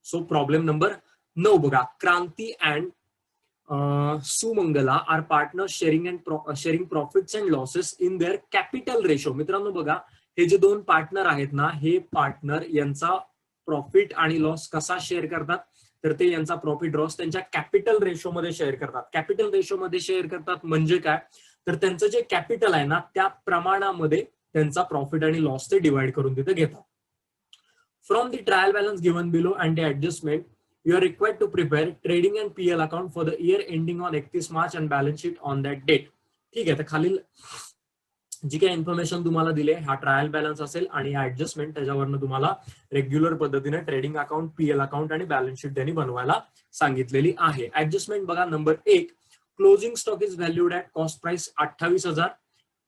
So problem number 9 बघा. Kranti and Sumangala are partner sharing profits and losses in their capital ratio. मित्रांनो बघा, हे जे दोन पार्टनर आहेत ना, हे पार्टनर यांचा प्रॉफिट आणि लॉस कसा शेअर करतात, तर ते यांचा प्रॉफिट लॉस त्यांच्या कॅपिटल रेशो मध्ये शेअर करतात. कॅपिटल रेशो मध्ये शेअर करतात म्हणजे काय, तर त्यांचं जे कॅपिटल आहे ना, त्या प्रमाणामध्ये त्यांचा प्रॉफिट आणि लॉस ते डिवाइड करून तिथे घेतात. From the trial balance given below and the adjustment you are required to prepare trading and PL account for the year ending on 31 March and balance sheet on that date. ठीक आहे, तर खालील जी काही information तुम्हाला दिली हा trial balance असेल आणि ऍडजस्टमेंट, त्याच्यावरनं तुम्हाला रेग्युलर पद्धतीने ट्रेडिंग अकाउंट, पीएल अकाउंट आणि बॅलन्स शीट त्यांनी बनवायला सांगितलेली आहे. ऍडजस्टमेंट बघा, number 1, closing stock is valued at cost price 28,000,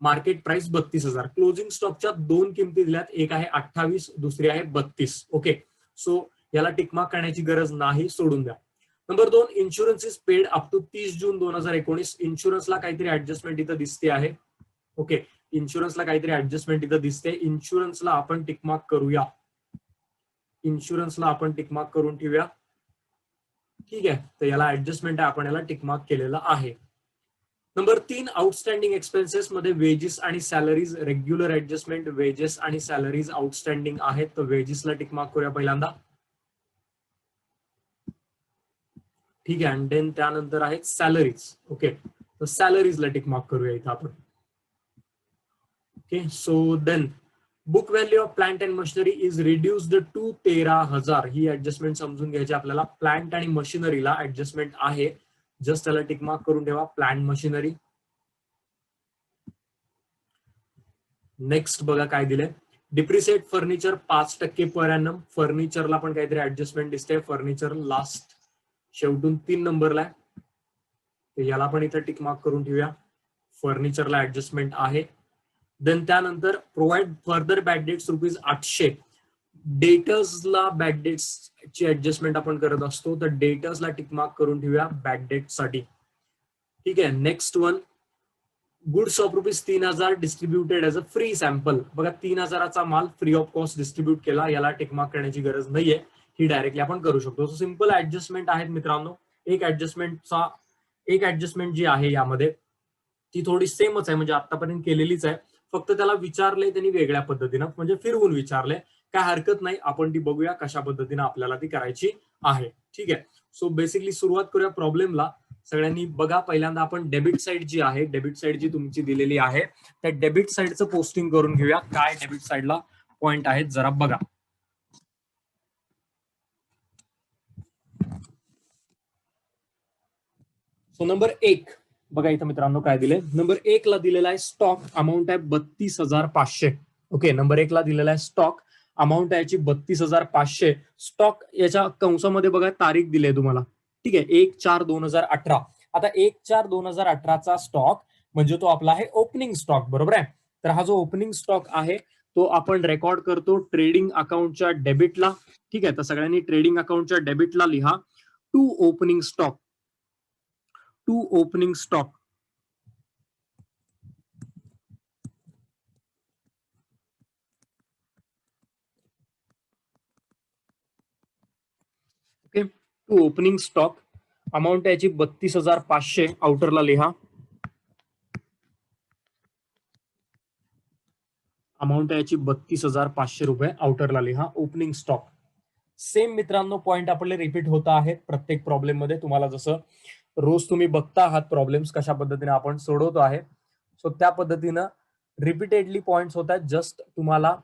market price 32,000. Closing स्टॉकच्या दोन किमती दिल्यात, एक आहे 28, दुसरी आहे 32. ओके, सो याला टिकमार्क करण्याची गरज नाही, सोडून द्या. Number 2, insurance is paid up to 30 June 2019. इन्शुरन्सला काहीतरी ऍडजस्टमेंट इथं दिसते आहे. ओके, इन्शुरन्सला काहीतरी ऍडजस्टमेंट इथं दिसते. इन्शुरन्सला आपण टिकमार्क करूया, इन्शुरन्सला आपण टिकमार्क करून ठेवूया. ठीक आहे, तर याला ऍडजस्टमेंट आहे, आपण याला टिकमार्क केलेला आहे. नंबर 3, आउटस्टँडिंग एक्सपेन्सेस मध्ये वेजेस आणि सॅलरीज रेग्युलर ऍडजस्टमेंट, वेजेस आणि सॅलरीज आउटस्टँडिंग आहेत, तर वेजेसला टिकमार्क करूया पहिल्यांदा. ठीक आहे, आणि देन त्यानंतर आहेत सॅलरीज. ओके, तर सॅलरीजला टिक मार्क करूया इथं आपण. Okay, so then book value of plant and machinery is reduced to 13,000. ही ऍडजस्टमेंट समजून घ्यायची आपल्याला. प्लांट आणि मशिनरीला ऍडजस्टमेंट आहे, जस्ट त्याला टिक मार्क करून ठेवा, प्लांट मशिनरी. नेक्स्ट बघा काय दिलंय, डिप्रिसिएट फर्निचर 5% पर एनम. फर्निचरला पण काहीतरी ऍडजस्टमेंट दिसते. फर्निचर लास्ट शेवटून 3 नंबरला आहे, तर याला पण इथं टिक मार्क करून ठेवूया, फर्निचरला ऍडजस्टमेंट आहे. देन त्यानंतर प्रोव्हाइड फर्दर बॅड डेट्स ₹800. डेटर्सला बॅड डेट्स ची ऍडजस्टमेंट आपण करत असतो, तर डेटर्सला टिक मार्क करून ठेवूया बॅड डेट साठी. ठीक आहे, next one, goods of ₹3,000 distributed as a free sample. बघा, 3,000चा माल फ्री ऑफ कॉस्ट डिस्ट्रीब्यूट केला, याला टिक मार्क करण्याची गरज नाहीये, ही डायरेक्टली आपण करू शकतो. सो सिंपल ऍडजस्टमेंट आहेत मित्रांनो. एक ऍडजस्टमेंट जी आहे यामध्ये ती थोडी सेमच आहे, म्हणजे आतापर्यंत केलेलीच आहे, फक्त त्याला विचारलंय त्यांनी वेगळ्या पद्धतीनं, म्हणजे फिरवून विचारलंय. काय हरकत नाही, आपण ती बघूया कशा पद्धतीनं आपल्याला ती करायची आहे. ठीक आहे, सो बेसिकली सुरुवात करूया प्रॉब्लेमला. सगळ्यांनी बघा, पहिल्यांदा आपण डेबिट साइड जी आहे, डेबिट साइड जी तुमची दिलेली आहे, त्या डेबिट साइडचं पोस्टिंग करून घेऊया. काय डेबिट साइडला पॉइंट आहेत जरा बघा. सो नंबर 1 बघा इथं मित्रांनो काय दिले. नंबर 1 ला दिलेला आहे स्टॉक, अमाऊंट आहे 32,500. ओके, नंबर 1 ला दिलेला आहे स्टॉक, अमाऊंट आहे याची 32,500. स्टॉक याच्या कंसामध्ये बघा तारीख दिली आहे तुम्हाला. ठीक आहे, 1/4/2018. आता 1/4/2018चा स्टॉक म्हणजे तो आपला आहे ओपनिंग स्टॉक, बरोबर आहे. तर हा जो ओपनिंग स्टॉक आहे तो आपण रेकॉर्ड करतो ट्रेडिंग अकाउंटच्या डेबिटला. ठीक आहे, तर सगळ्यांनी ट्रेडिंग अकाउंटच्या डेबिटला लिहा to opening stock, to opening stock. Okay, to opening stock, amount याची 32,500 आउटरला लिहा. अमाऊंट याची 32,500 रुपये आउटरला लिहा, ओपनिंग स्टॉक. सेम मित्रांनो पॉइंट आपले रिपीट होत आहेत प्रत्येक प्रॉब्लेम मध्ये. तुम्हाला जसं रोज तुम्ही बघता आहात प्रॉब्लेम्स कशा पद्धतीने आपण सोडवतो आहे, सो त्या पद्धतीनं रिपीटेडली पॉइंट्स होत आहेत. जस्ट तुम्हाला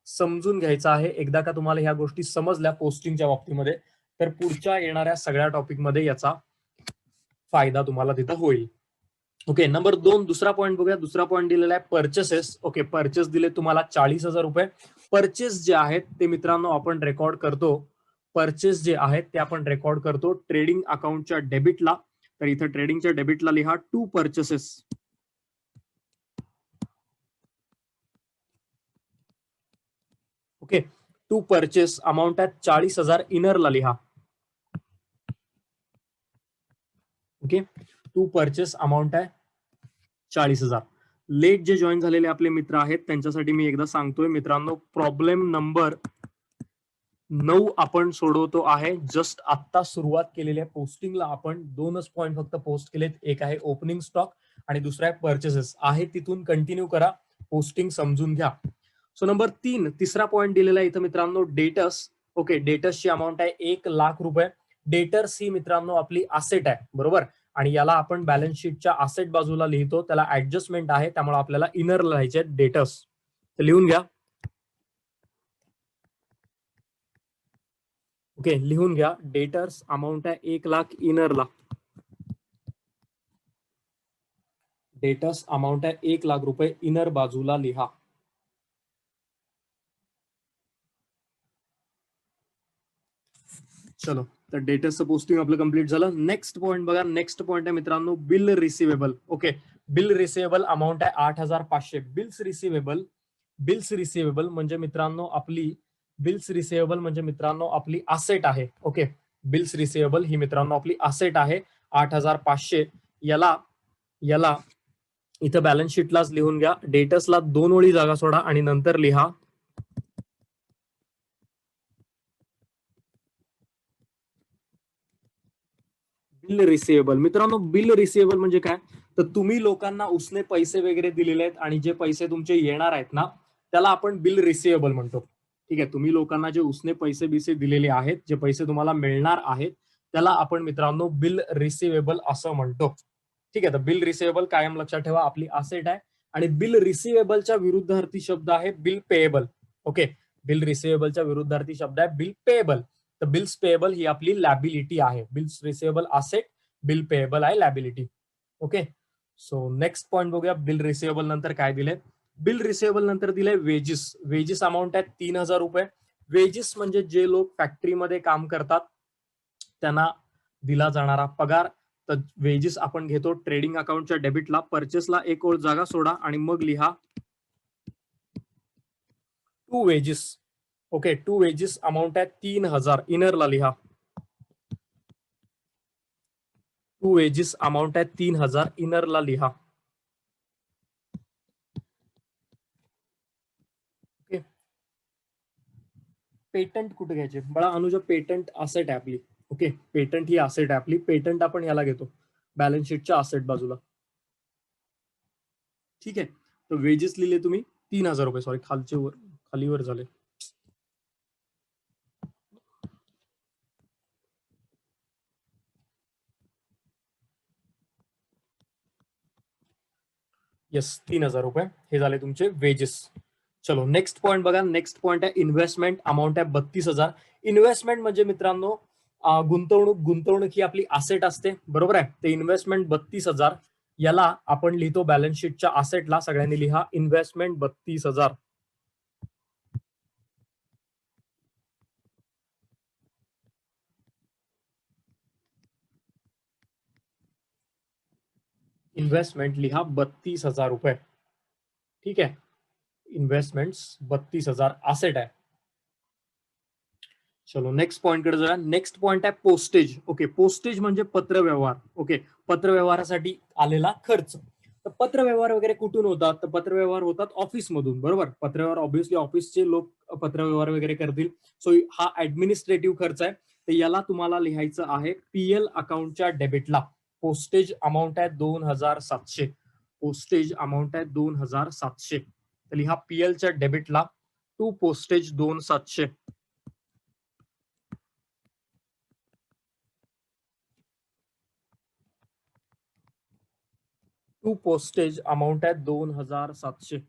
समजून घ्यायचं आहे. एकदा का तुम्हाला ह्या गोष्टी समजल्या पोस्टिंगच्या बाबतीमध्ये, तर पुढच्या येणाऱ्या सगळ्या टॉपिकमध्ये याचा फायदा तुम्हाला तिथं होईल. ओके, नंबर 2 दुसरा पॉईंट बघूया. दुसरा पॉईंट दिलेला आहे परचेसेस. ओके, परचेस दिले तुम्हाला 40,000 रुपये. परचेस जे आहेत ते मित्रांनो आपण रेकॉर्ड करतो, परचेस जे आहेत ते आपण रेकॉर्ड करतो ट्रेडिंग अकाउंटच्या डेबिटला. तर इथं ट्रेडिंगच्या डेबिटला लिहा to purchases. Okay, to purchase, amount आहे 40,000, इनरला लिहा. ओके, टू परचेस अमाऊंट आहे 40,000. लेट जे जॉईन झालेले आपले मित्र आहेत त्यांच्यासाठी मी एकदा सांगतोय मित्रांनो, प्रॉब्लेम नंबर 9 आपण सोडवतो आहे. जस्ट आत्ता सुरुवात केलेल्या पोस्टिंगला आपण 2च पॉईंट फक्त पोस्ट केलेत. एक आहे ओपनिंग स्टॉक आणि दुसरा आहे परचेसेस आहे. तिथून कंटिन्यू करा, पोस्टिंग समजून घ्या. सो नंबर 3 तिसरा पॉईंट दिलेला आहे इथं मित्रांनो, डेटर्स. ओके, डेटर्सची अमाऊंट आहे 1,00,000 रुपये. डेटर्स ही मित्रांनो आपली असेट आहे, बरोबर. आणि याला आपण बॅलन्स शीटच्या असेट बाजूला लिहितो, त्याला ऍडजस्टमेंट आहे, त्यामुळे आपल्याला इनर लिहायचे डेटर्स. तर लिहून घ्या. ओके, लिहून घ्या. डेटर्स अमाऊंट आहे 1,00,000 इनरला. डेटर्स अमाऊंट आहे 1,00,000 रुपये इनर बाजूला लिहा. चलो, तर डेटर्सचं पोस्टिंग आपलं कंप्लीट झालं. नेक्स्ट पॉईंट बघा. नेक्स्ट पॉईंट आहे मित्रांनो bill receivable. Okay, bill receivable amount आहे 8,500. बिल्स रिसिवेबल म्हणजे मित्रांनो आपली असेट आहे. ओके, बिल्स रिसिवेबल ही मित्रांनो आपली असेट आहे 8,500. याला इथं बॅलन्स शीटलाच लिहून घ्या. डेटर्सला 2 ओळी जागा सोडा आणि नंतर लिहा बिल रिसिवेबल. मित्रांनो बिल रिसिवेबल म्हणजे काय, तर तुम्ही लोकांना उसने पैसे वगैरे दिलेले आहेत आणि जे पैसे तुमचे येणार आहेत ना, त्याला आपण बिल रिसिवेबल म्हणतो. ठीक आहे, तुम्ही लोकांना जे उसने पैसे बिसे दिलेले आहेत, जे पैसे तुम्हाला मिळणार आहेत, त्याला आपण मित्रांनो बिल रिसिवेबल असं म्हणतो. ठीक आहे, तर बिल रिसिवेबल कायम लक्षात ठेवा, आपली असेट आहे. आणि बिल रिसिवेबलच्या विरुद्धार्थी शब्द आहे बिल पेएबल. ओके, बिल रिसिवेबलच्या विरुद्धार्थी शब्द आहे बिल पेएबल. तर बिल्स पेएबल ही आपली लॅबिलिटी आहे. Bills receivable asset, bill payable आहे liability. Okay, so next point बघूया. बिल रिसिवेबल नंतर काय दिले. बिल रिसिवेबल नंतर दिले वेजेस. वेजेस अमाऊंट आहे 3,000 रुपये. वेजेस म्हणजे जे लोक फॅक्टरीमध्ये काम करतात त्यांना दिला जाणारा पगार. तर वेजेस आपण घेतो ट्रेडिंग अकाउंटच्या डेबिटला. परचेसला 1 ओळ जागा सोडा आणि मग लिहा to wages. Okay, to wages amount आहे 3,000 इनरला लिहा. टू वेजेस अमाऊंट आहे 3,000 इनरला लिहा. ओके, पेटंट कुठे घ्यायचे बळा अनुजा. पेटंट असेट आहे आपली. ओके, पेटंट ही असेट आहे आपली. पेटंट आपण याला घेतो बॅलन्स शीटच्या असेट बाजूला. ठीक आहे, तर वेजेस लिहिले तुम्ही 3,000 रुपये. सॉरी, खालीवर झाले. येस, 3,000 रुपये हे झाले तुमचे वेजेस. चलो नेक्स्ट पॉईंट बघा. नेक्स्ट पॉईंट आहे इन्व्हेस्टमेंट. अमाऊंट आहे 32,000. इन्व्हेस्टमेंट म्हणजे मित्रांनो गुंतवणूक ही आपली असेट असते, बरोबर आहे. ते इन्व्हेस्टमेंट 32,000 याला आपण लिहितो बॅलन्स शीटच्या असेटला. सगळ्यांनी लिहा इन्व्हेस्टमेंट 32,000. इन्व्हेस्टमेंट लिहा 32,000 रुपये. ठीक आहे, इन्व्हेस्टमेंट 32,000 असेट आहे. चलो नेक्स्ट पॉइंट कडे जाऊया. नेक्स्ट पॉइंट आहे पोस्टेज. ओके, पोस्टेज म्हणजे पत्रव्यवहार. ओके, पत्रव्यवहारासाठी आलेला खर्च. तर पत्रव्यवहार वगैरे कुठून होतात, तर पत्रव्यवहार होतात ऑफिसमधून, बरोबर. पत्रव्यवहार ऑब्व्हियसली ऑफिसचे लोक पत्रव्यवहार वगैरे करतील. सो हा ऍडमिनिस्ट्रेटिव्ह खर्च आहे. तर याला तुम्हाला लिहायचं आहे पीएल अकाउंटच्या डेबिटला. पोस्टेज अमाऊंट आहे 2,700. पोस्टेज अमाऊंट आहे 2,700. तर लिहा पीएलच्या डेबिटला to postage 2,700. To postage amount आहे 2,700.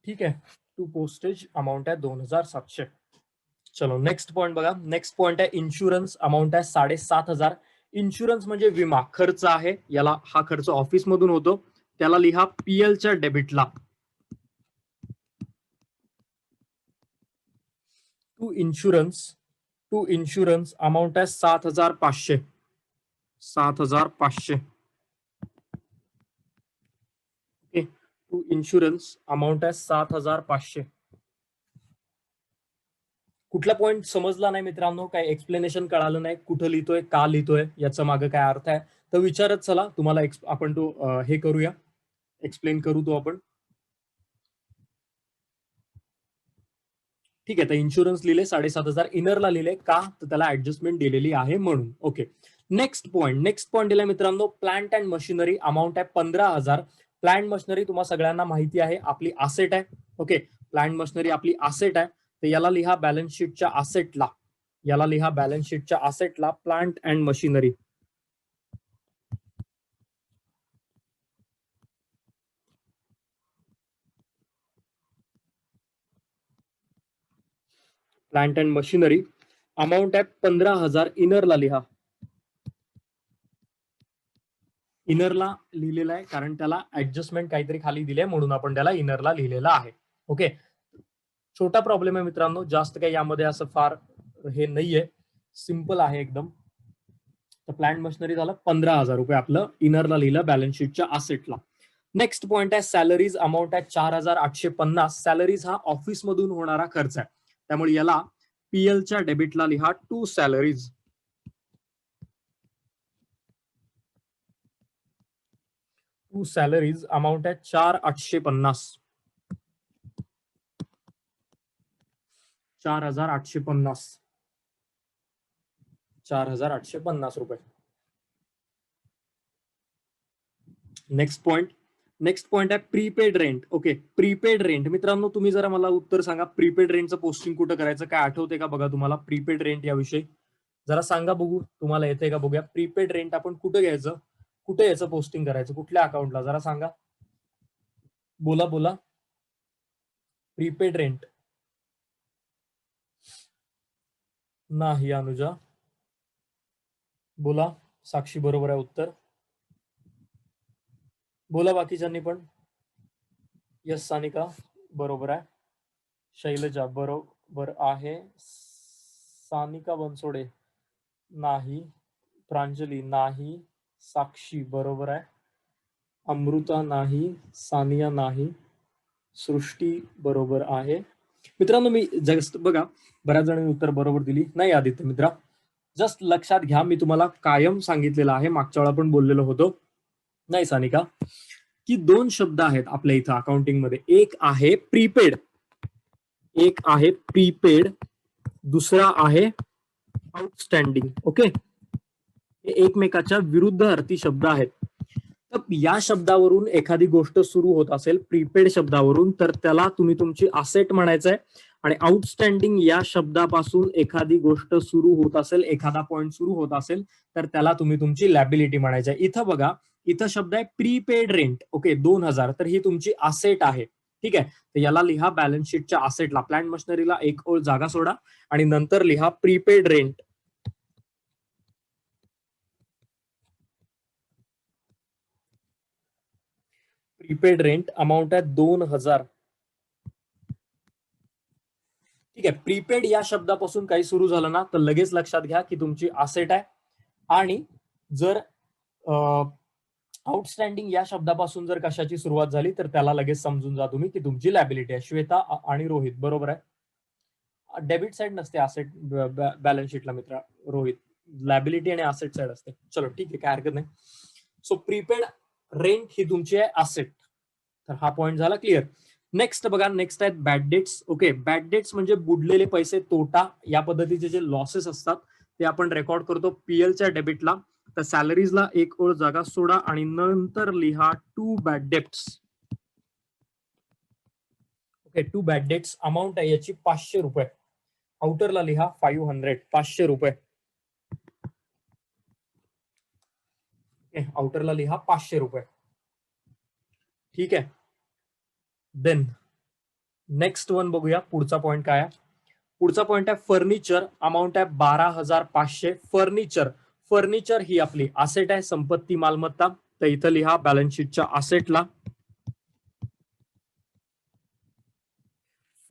ठीक आहे, टू पोस्टेज अमाऊंट आहे 2,700. चलो नेक्स्ट पॉइंट बघा. नेक्स्ट पॉइंट आहे इन्शुरन्स. अमाऊंट आहे 7,500. इन्शुरन्स म्हणजे विमा खर्च आहे. याला हा खर्च ऑफिस मधून होतो, त्याला लिहा पीएलच्या डेबिटला. टू इन्शुरन्स अमाऊंट आहे 7,500. 7,500. ओके, टू इन्शुरन्स अमाऊंट आहे 7,500. कुठला पॉईंट समजला नाही मित्रांनो, काय एक्सप्लेनेशन कळालं नाही, कुठं लिहितोय, का लिहितोय, याचं मागं काय अर्थ आहे, तर विचारत चला. तुम्हाला आपण तो हे करूया, एक्सप्लेन करू तो आपण. ठीक आहे, तर इन्शुरन्स लिहिले 7,500, इनरला लिहिले का, तर त्याला ऍडजस्टमेंट दिलेली आहे म्हणून. ओके, नेक्स्ट पॉईंट दिलाय मित्रांनो, प्लांट अँड मशिनरी अमाऊंट आहे 15,000. प्लांट मशिनरी तुम्हाला सगळ्यांना माहिती आहे आपली असेट आहे. ओके, प्लांट मशिनरी आपली असेट आहे, तर याला लिहा बॅलन्स शीटच्या असेटला, plant and machinery. Plant and machinery amount आहे 15,000. इनरला लिहा. इनरला लिहिलेला आहे कारण त्याला ऍडजस्टमेंट काहीतरी खाली दिली आहे म्हणून आपण त्याला इनरला लिहिलेला आहे. ओके, छोटा प्रॉब्लेम आहे मित्रांनो, जास्त काही यामध्ये असं फार हे नाहीये, सिंपल आहे एकदम. तर प्लांट मशिनरी झालं 15,000 रुपये आपलं, इनरला लिहिलं बॅलन्स शीटच्या असेटला. नेक्स्ट पॉइंट आहे सॅलरीज अमाऊंट आहे 4,850. सॅलरीज हा ऑफिस मधून होणारा खर्च आहे, त्यामुळे याला पीएलच्या डेबिटला लिहा to salaries. To salaries amount आहे 4,850. 4,850. 4,850 रुपये. नेक्स्ट पॉइंट आहे prepaid rent. Okay, prepaid rent मित्रांनो, तुम्ही जरा मला उत्तर सांगा, प्रीपेड रेंटचं पोस्टिंग कुठं करायचं, काय आठवते का बघा तुम्हाला प्रीपेड रेंट याविषयी, जरा सांगा बघू, तुम्हाला येते का बघूया. प्रीपेड रेंट आपण कुठं घ्यायचं, कुठे याचं पोस्टिंग करायचं, कुठल्या अकाउंटला, जरा सांगा, बोला. प्रीपेड रेंट नाही, अनुजा बोला. साक्षी बरोबर आहे उत्तर, बोला बाकीच्यांनी पण. यस, सानिका बरोबर आहे. शैलजा बरोबर आहे. सानिका बनसोडे नाही. प्रांजली नाही. साक्षी बरोबर आहे. अमृता नाही. सानिया नाही. सृष्टी बरोबर आहे. मित्रांनो, मी जस्ट बघा, बऱ्याच जणांनी उत्तर बरोबर दिली नाही. आदित्य मित्रा, जस्ट लक्षात घ्या, मी तुम्हाला कायम सांगितलेलं आहे, मागच्या वेळा पण बोललेलो होतो नाही सानिका, की दोन शब्द आहेत आपल्या इथं अकाउंटिंग मध्ये, एक आहे प्रीपेड, दुसरा आहे आउटस्टँडिंग. ओके, हे एकमेकाच्या विरुद्ध अर्थी शब्द आहेत. तर या शब्दावरून एखादी गोष्ट सुरू होत असेल, प्रीपेड शब्दावरून, तर त्याला तुम्ही तुमची असेट म्हणायचंय, आणि आउटस्टँडिंग या शब्दापासून एखादी गोष्ट सुरू होत असेल, एखादा पॉइंट सुरू होत असेल, तर त्याला तुम्ही तुमची लॅबिलिटी म्हणायचं आहे. इथं बघा, इथं शब्द आहे प्रीपेड रेंट. ओके, 2,000, तर ही तुमची असेट आहे. ठीक आहे, तर याला लिहा बॅलन्स शीटच्या असेटला, प्लांट मशिनरीला एक ओळ जागा सोडा आणि नंतर लिहा prepaid rent. Prepaid rent amount आहे 2,000. ठीक आहे, प्रीपेड या शब्दापासून काही सुरू झालं ना, तर लगेच लक्षात घ्या की तुमची असेट आहे, आणि जर आउटस्टँडिंग या शब्दापासून जर कशाची सुरुवात झाली, तर त्याला लगेच समजून जा तुम्ही की तुमची लॅबिलिटी आहे. श्वेता आणि रोहित बरोबर आहे. डेबिट साइड नसते असेट बॅलन्स शीटला मित्रा, रोहित, लॅबिलिटी आणि असेट साइड असते. चलो ठीक आहे, काय हरकत नाही. सो प्रीपेड रेंट ही तुमची आहे असेट. तर हा पॉइंट झाला क्लिअर. नेक्स्ट बघा, नेक्स्ट आहेत bad debts. Okay, bad debts म्हणजे बुडलेले पैसे, तोटा, या पद्धतीचे जे लॉसेस असतात ते आपण रेकॉर्ड करतो पीएलच्या डेबिटला. तर सॅलरीजला एक ओळ जागा सोडा आणि नंतर लिहा to bad debts. Okay, to bad debts amount आहे याची 500 रुपये. आउटरला लिहा 500, 500 रुपये. आउटरला लिहा 500 रुपये. ठीक आहे, देन नेक्स्ट वन बघूया, पुढचा पॉइंट काय आहे. पुढचा पॉइंट आहे फर्निचर, अमाऊंट आहे 12,500. फर्निचर ही आपली असेट आहे, संपत्ती, मालमत्ता. तर इथं लिहा बॅलन्स शीटच्या असेटला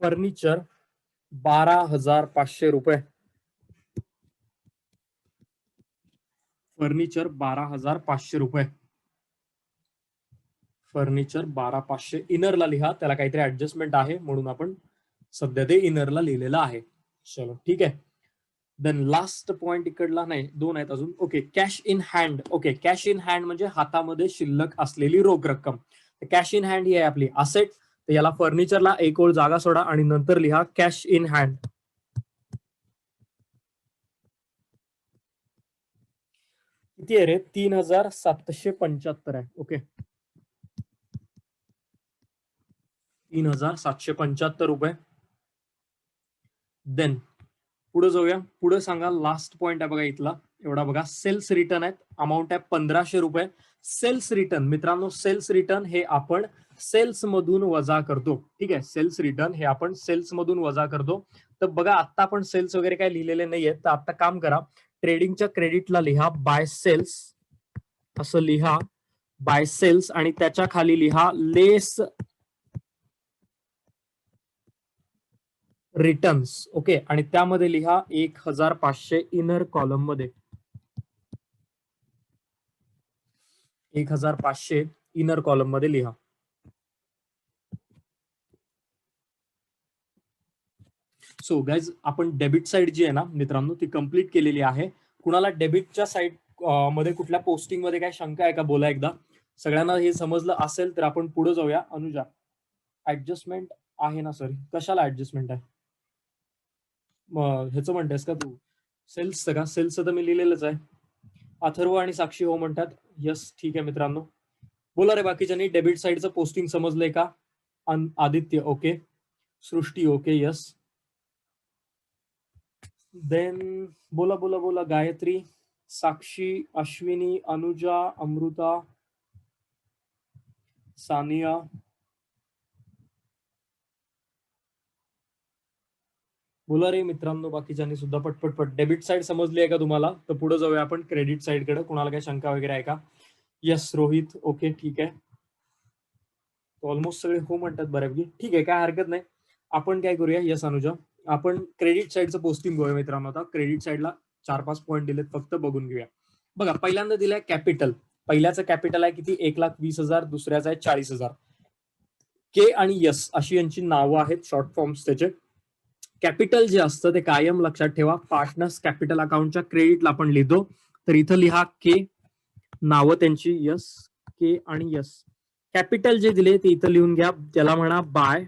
फर्निचर 12,500 रुपये. फर्निचर 12,500 रुपये. फर्निचर 12,500. इनरला लिहा, त्याला काहीतरी ऍडजस्टमेंट आहे म्हणून आपण सध्या ते इनरला लिहिलेलं आहे. चलो ठीक आहे. देन लास्ट पॉइंट इकडला नाही, दोन आहेत अजून. Okay, cash in hand. Okay, cash in hand म्हणजे हातामध्ये शिल्लक असलेली रोख रक्कम. कॅश इन हँड ही आहे आपली असेट, तर याला फर्निचरला एक ओळ जागा सोडा आणि नंतर लिहा कॅश इन हँड. किती आहे रे? 3775 आहे. ओके, 3775 रुपये. देन पुढे जाऊया. पुढे सांगा, लास्ट पॉइंट आहे बघा इथला, एवढा बघा. सेल्स रिटर्न आहेत, अमाऊंट आहे 1500 रुपये. सेल्स रिटर्न मित्रांनो, सेल्स रिटर्न हे आपण सेल्स मधून वजा करतो. ठीक आहे, सेल्स रिटर्न हे आपण सेल्स मधून वजा करतो. तर बघा आता आपण सेल्स वगैरे काय लिहिलेले नाहीये, तर आता काम करा, ट्रेडिंगच्या क्रेडिटला लिहा बाय सेल्स, असं लिहा बाय सेल्स, आणि त्याच्या खाली लिहा लेस रिटर्न्स. ओके, आणि त्यामध्ये लिहा 1500 इनर कॉलम मध्ये, 1500 इनर कॉलम मध्ये लिहा. सो गाइज, आपण डेबिट साइड जी आहे ना मित्रांनो, ती कंप्लीट केलेली आहे. कुणाला डेबिटच्या साइड मध्ये कुठल्या पोस्टिंग मध्ये काय शंका आहे का? बोला एकदा. सगळ्यांना हे समजलं असेल तर आपण पुढे जाऊया. अनुजा, ऍडजस्टमेंट आहे ना? सॉरी, कशाला ऍडजस्टमेंट आहे? ह्याचं म्हणतेस का तू? सेल्सचं का? सेल्सचं तर मी लिहिलेलंच आहे. अथर्व आणि साक्षी हो म्हणतात. यस, ठीक आहे मित्रांनो. बोला रे बाकीच्यांनी, डेबिट साइडचं पोस्टिंग समजलंय का? आदित्य ओके, सृष्टी ओके, यस. देन बोला बोला बोला, गायत्री, साक्षी, अश्विनी, अनुजा, अमृता, सानिया. बोला रे मित्रांनो बाकीच्यांनी सुद्धा पटपट. डेबिट साइड समजली आहे का तुम्हाला? तर पुढे जाऊया आपण क्रेडिट साइडकडे. कुणाला काही शंका वगैरे आहे का? यस रोहित ओके, ठीक आहे. ऑलमोस्ट सगळे हो म्हणतात बऱ्यापैकी. ठीक आहे, काय हरकत नाही. आपण काय करूया, यस अनुजा, आपण क्रेडिट साइडचं पोस्टिंग बघूया मित्रांनो. आता क्रेडिट साइडला 4-5 पॉईंट दिलेत, फक्त बघून घेऊया. बघा, पहिल्यांदा दिलाय कॅपिटल. पहिल्याचं कॅपिटल आहे किती? 1,20,000. दुसऱ्याचं आहे 40,000. के आणि यस अशी यांची नावं आहेत, शॉर्ट फॉर्म्स त्याचे. कॅपिटल जे असतं ते कायम लक्षात ठेवा, पार्टनर्स कॅपिटल अकाउंटच्या क्रेडिटला आपण लिहितो. तर इथं लिहा के, नावं त्यांची यस, के आणि यस. कॅपिटल जे दिले ते इथं लिहून घ्या, त्याला म्हणा बाय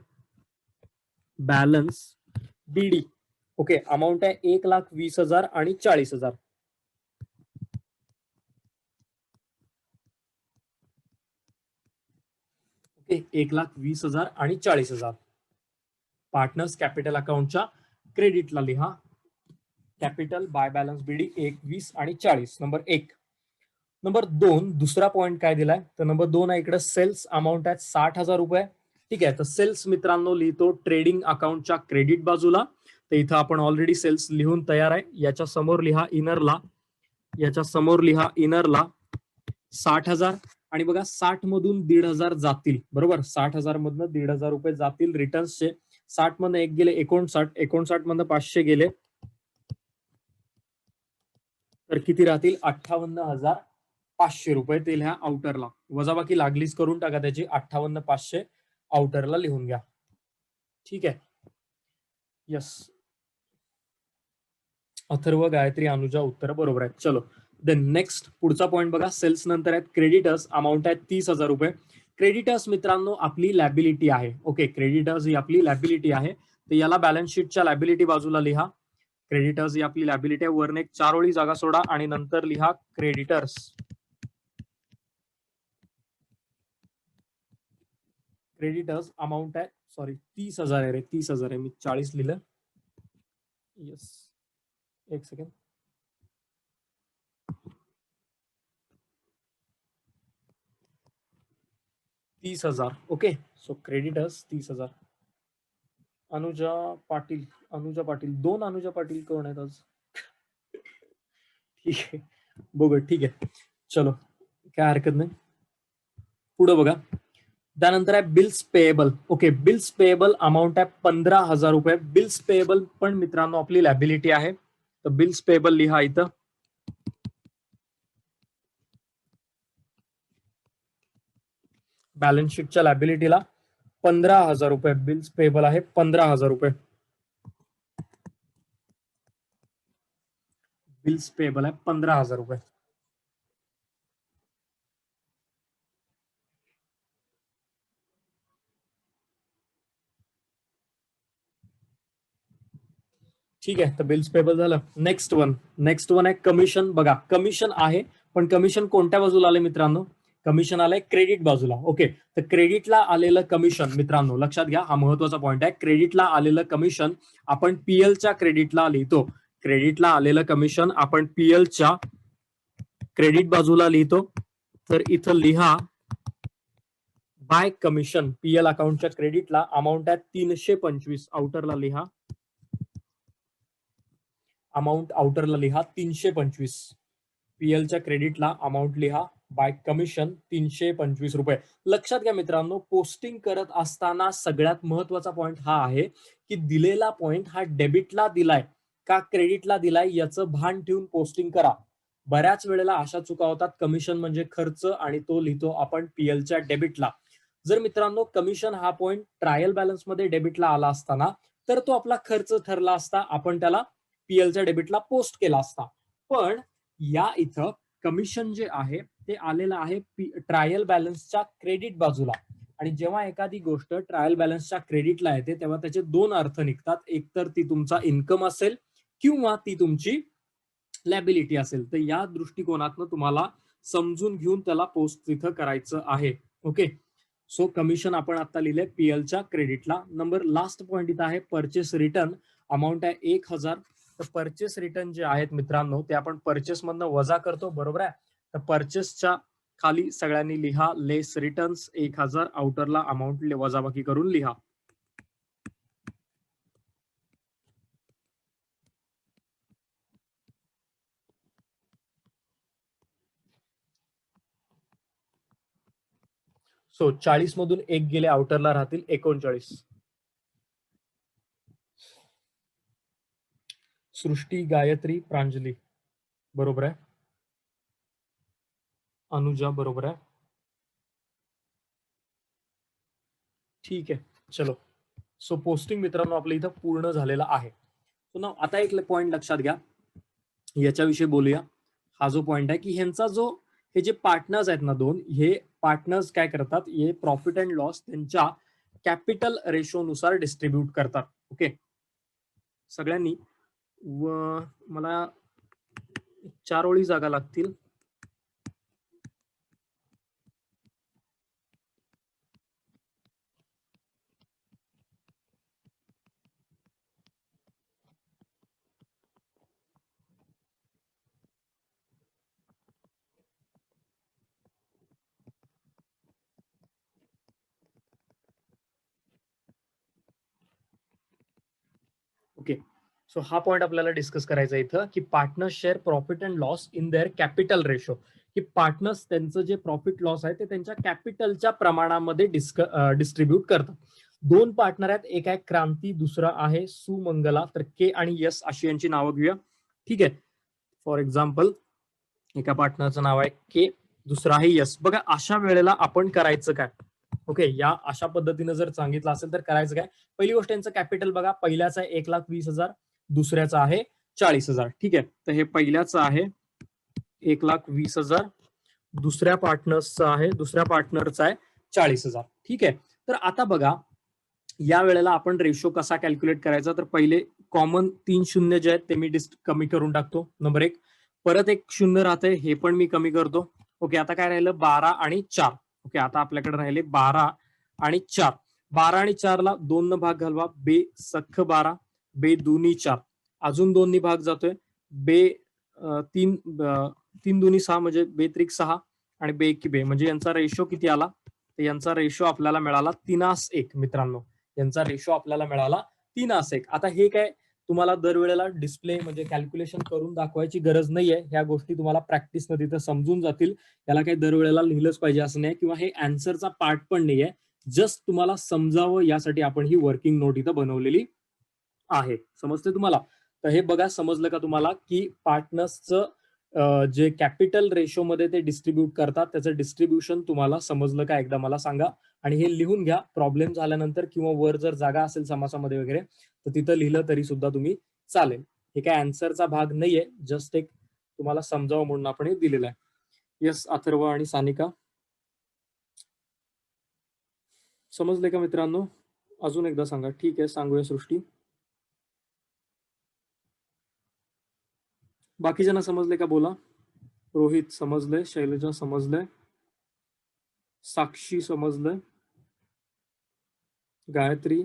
बॅलन्स बीडी. ओके, अमाऊंट आहे 1,20,000 आणि 40,000. ओके, 1,20,000 आणि 40,000 पार्टनर्स कॅपिटल अकाउंटच्या क्रेडिटला लिहा. कॅपिटल बाय बॅलन्स बीडी 1,20 आणि 40. नंबर 1. नंबर 2, दुसरा पॉइंट काय दिलाय? तर नंबर 2 आहे इकडे सेल्स, अमाऊंट आहे 60,000 रुपये. ठीक आहे, तर सेल्स मित्रांनो लिहितो ट्रेडिंग अकाउंटच्या क्रेडिट बाजूला. तर इथं आपण ऑलरेडी सेल्स लिहून तयार आहे. याच्या समोर लिहा इनरला, याच्या समोर लिहा इनरला 60,000. आणि बघा 60 मधून 1,500 जातील, बरोबर. 60,000 मधनं 1,500 रुपये जातील रिटर्न्सचे. 60 मधनं एक गेले 59, 59 मधनं 500 गेले, तर किती राहतील? 58,500 रुपये. ते लिहा आउटरला. वजाबाकी लागलीच करून टाका त्याची. 58,500 आउटरला लिहून घ्या. ठीक आहे, यस. अथर्व, गायत्री, अनुजा उत्तर बरोबर आहेत. चलो देन नेक्स्ट, पुढचा पॉईंट बघा. सेल्स नंतर आहेत क्रेडिटर्स, अमाऊंट आहे 30,000 रुपये. क्रेडिटर्स मित्रांनो आपली लॅबिलिटी आहे. ओके, क्रेडिटर्स ही आपली लॅबिलिटी आहे. तर याला बॅलन्स शीटच्या लॅबिलिटी बाजूला लिहा. क्रेडिटर्स ही आपली लॅबिलिटी आहे. वरने एक 4 ओळी जागा सोडा आणि नंतर लिहा क्रेडिटर्स. क्रेडिटर्स अमाऊंट आहे, सॉरी 30,000 आहे रे, 30,000 आहे. मी 40 लिहिलं. यस, एक second. 30,000. Okay, so creditors 30,000. Anuja Patil, Anuja Patil, 2 Anuja Patil कोण आहेत आज? ठीक आहे, बघू. ठीक आहे, चलो काय हरकत नाही. पुढे बघा, त्यानंतर आहे bills payable. Okay, bills payable amount आहे 15,000 रुपये. बिल्स पेएबल पण मित्रांनो आपली लॅबिलिटी आहे. तर बिल्स पेएबल लिहा इथं. बॅलन्स शीटच्या लॅबिलिटीला 15,000 रुपये बिल्स पेएबल आहे. 15,000 रुपये बिल्स पेएबल आहे. 15,000 रुपये. ठीक आहे, तर बिल्स पेबल झालं. नेक्स्ट वन आहे कमिशन. बघा कमिशन आहे, पण कमिशन कोणत्या बाजूला आले मित्रांनो? कमिशन आलंय क्रेडिट बाजूला. ओके, तर क्रेडिटला आलेलं कमिशन मित्रांनो लक्षात घ्या, हा महत्वाचा पॉईंट आहे. क्रेडिटला आलेलं कमिशन आपण पीएलच्या क्रेडिटला लिहितो. क्रेडिटला आलेलं कमिशन आपण पीएलच्या क्रेडिट बाजूला लिहितो. तर इथं लिहा बाय कमिशन. पीएल अकाउंटच्या क्रेडिटला अमाऊंट आहे 325. आउटरला लिहा, अमाऊंट आउटरला लिहा 325. पीएलच्या क्रेडिटला अमाऊंट लिहा बाय कमिशन 325 रुपये. लक्षात घ्या मित्रांनो, पोस्टिंग करत असताना सगळ्यात महत्वाचा पॉईंट हा आहे की दिलेला पॉईंट हा डेबिटला दिलाय का क्रेडिटला दिलाय याचं भान ठेवून पोस्टिंग करा. बऱ्याच वेळेला अशा चुका होतात, कमिशन म्हणजे खर्च आणि तो लिहितो आपण पीएलच्या डेबिटला. जर मित्रांनो कमिशन हा पॉईंट ट्रायल बॅलन्स मध्ये डेबिटला आला असताना तर तो आपला खर्च ठरला असता, आपण त्याला पीएलच्या डेबिटला पोस्ट केला असता. पण या इथं कमिशन जे आहे ते आलेलं आहे ट्रायल बॅलन्सच्या क्रेडिट बाजूला. आणि जेव्हा एखादी गोष्ट ट्रायल बॅलन्सच्या क्रेडिटला येते तेव्हा त्याचे दोन अर्थ निघतात. एक तर ती तुमचा इन्कम असेल किंवा ती तुमची लॅबिलिटी असेल. तर या दृष्टिकोनातनं तुम्हाला समजून घेऊन त्याला पोस्ट तिथं करायचं आहे. ओके, सो कमिशन आपण आता लिहिले पीएलच्या क्रेडिटला. नंबर लास्ट पॉईंट इथं आहे परचेस रिटर्न. अमाऊंट आहे 1000. तर परचेस रिटर्न जे आहेत मित्रांनो ते आपण परचेस मधनं वजा करतो, बरोबर आहे. तर परचेसच्या खाली सगळ्यांनी लिहा लेस रिटर्न्स 1000. आउटरला अमाऊंट वजाबाकी करून लिहा. सो 40 मधून एक गेले, आउटरला राहतील 39. सृष्टी, गायत्री, प्रांजली बरोबर आहे. अनुजा बरोबर आहे. ठीक आहे, चलो. सो पोस्टिंग मित्रांनो आपल्या इथं पूर्ण झालेला आहे. सो ना आता एक पॉईंट लक्षात घ्या, याच्याविषयी बोलूया. हा जो पॉईंट आहे की ह्यांचा जो हे जे पार्टनर्स आहेत ना दोन, हे पार्टनर्स काय करतात, हे प्रॉफिट अँड लॉस त्यांच्या कॅपिटल रेशो नुसार डिस्ट्रीब्यूट करतात. ओके, सगळ्यांनी व मला 4 ओळी जागा लागतील. ओके, सो हा पॉईंट आपल्याला डिस्कस करायचा इथं की partners share profit and loss in their capital ratio. की पार्टनर्स त्यांचं जे प्रॉफिट लॉस आहे ते त्यांच्या कॅपिटलच्या प्रमाणामध्ये डिस्ट्रीब्यूट करतात. दोन पार्टनर आहेत, एक आहे क्रांती, दुसरा आहे सुमंगला. तर के आणि यस अशी यांची नावं घेऊया. ठीक आहे, फॉर एक्झाम्पल एका पार्टनरचं नाव आहे के, दुसरा आहे यस. बघा अशा वेळेला आपण करायचं काय? ओके, या अशा पद्धतीने जर सांगितलं असेल तर करायचं काय? पहिली गोष्ट यांचं कॅपिटल बघा, पहिल्याचं आहे 1,20,000, दुसऱ्याचं आहे 40,000. ठीक आहे, तर हे पहिल्याचं आहे 1,20,000, दुसऱ्या पार्टनरचा आहे 40,000. ठीक आहे, तर आता बघा या वेळेला आपण रेशो कसा कॅल्क्युलेट करायचा, तर पहिले कॉमन 3 शून्य जे आहेत ते मी कमी करून टाकतो. नंबर 1, परत एक शून्य राहते, हे पण मी कमी करतो. ओके, आता काय राहिलं 12 आणि 4. ओके, आता आपल्याकडे राहिले 12 आणि 4. 12 आणि 4 ला 2 न भाग घालवा, बे सख्ख 12, बे दुनी 4, अजून 2 नी भाग जातोय, बे 3, 3 दुनी 6 म्हणजे बे त्रिक 6 आणि बे की बे, म्हणजे यांचा रेशो किती आला? तर यांचा रेशो आपल्याला मिळाला 3:1 मित्रांनो. यांचा रेशो आपल्याला मिळाला 3:1. आता हे काय तुम्हाला दरवेळेला डिस्प्ले म्हणजे कॅल्क्युलेशन करून दाखवायची गरज नाहीये. ह्या गोष्टी तुम्हाला प्रॅक्टिस मध्ये तिथं समजून जातील. याला काही दरवेळेला लिहिलंच पाहिजे असं नाही, किंवा हे आन्सरचा पार्ट पण नाहीये. जस्ट तुम्हाला समजावं यासाठी आपण ही वर्किंग नोट इथं बनवलेली आहे. समजते तुम्हाला? तर हे बघा, समजलं का तुम्हाला की पार्टनर्सचं जे कॅपिटल रेशो मध्ये ते डिस्ट्रीब्यूट करतात त्याचं डिस्ट्रीब्युशन तुम्हाला समजलं का? एकदा मला सांगा. आणि हे लिहून घ्या, प्रॉब्लेम झाल्यानंतर किंवा वर जर जागा असेल समासामध्ये वगैरे तर तिथं लिहिलं तरी सुद्धा तुम्ही चालेल. हे काय आन्सरचा भाग नाहीये, जस्ट एक तुम्हाला समजावं म्हणून आपण हे दिलेलं आहे. यस, अथर्व आणि सानिका समजले का मित्रांनो? अजून एकदा सांगा. ठीक आहे, सांगूया सृष्टी. बाकीच्यांना समजले का बोला? रोहित समजले, शैलजा समजले, साक्षी समजले, गायत्री,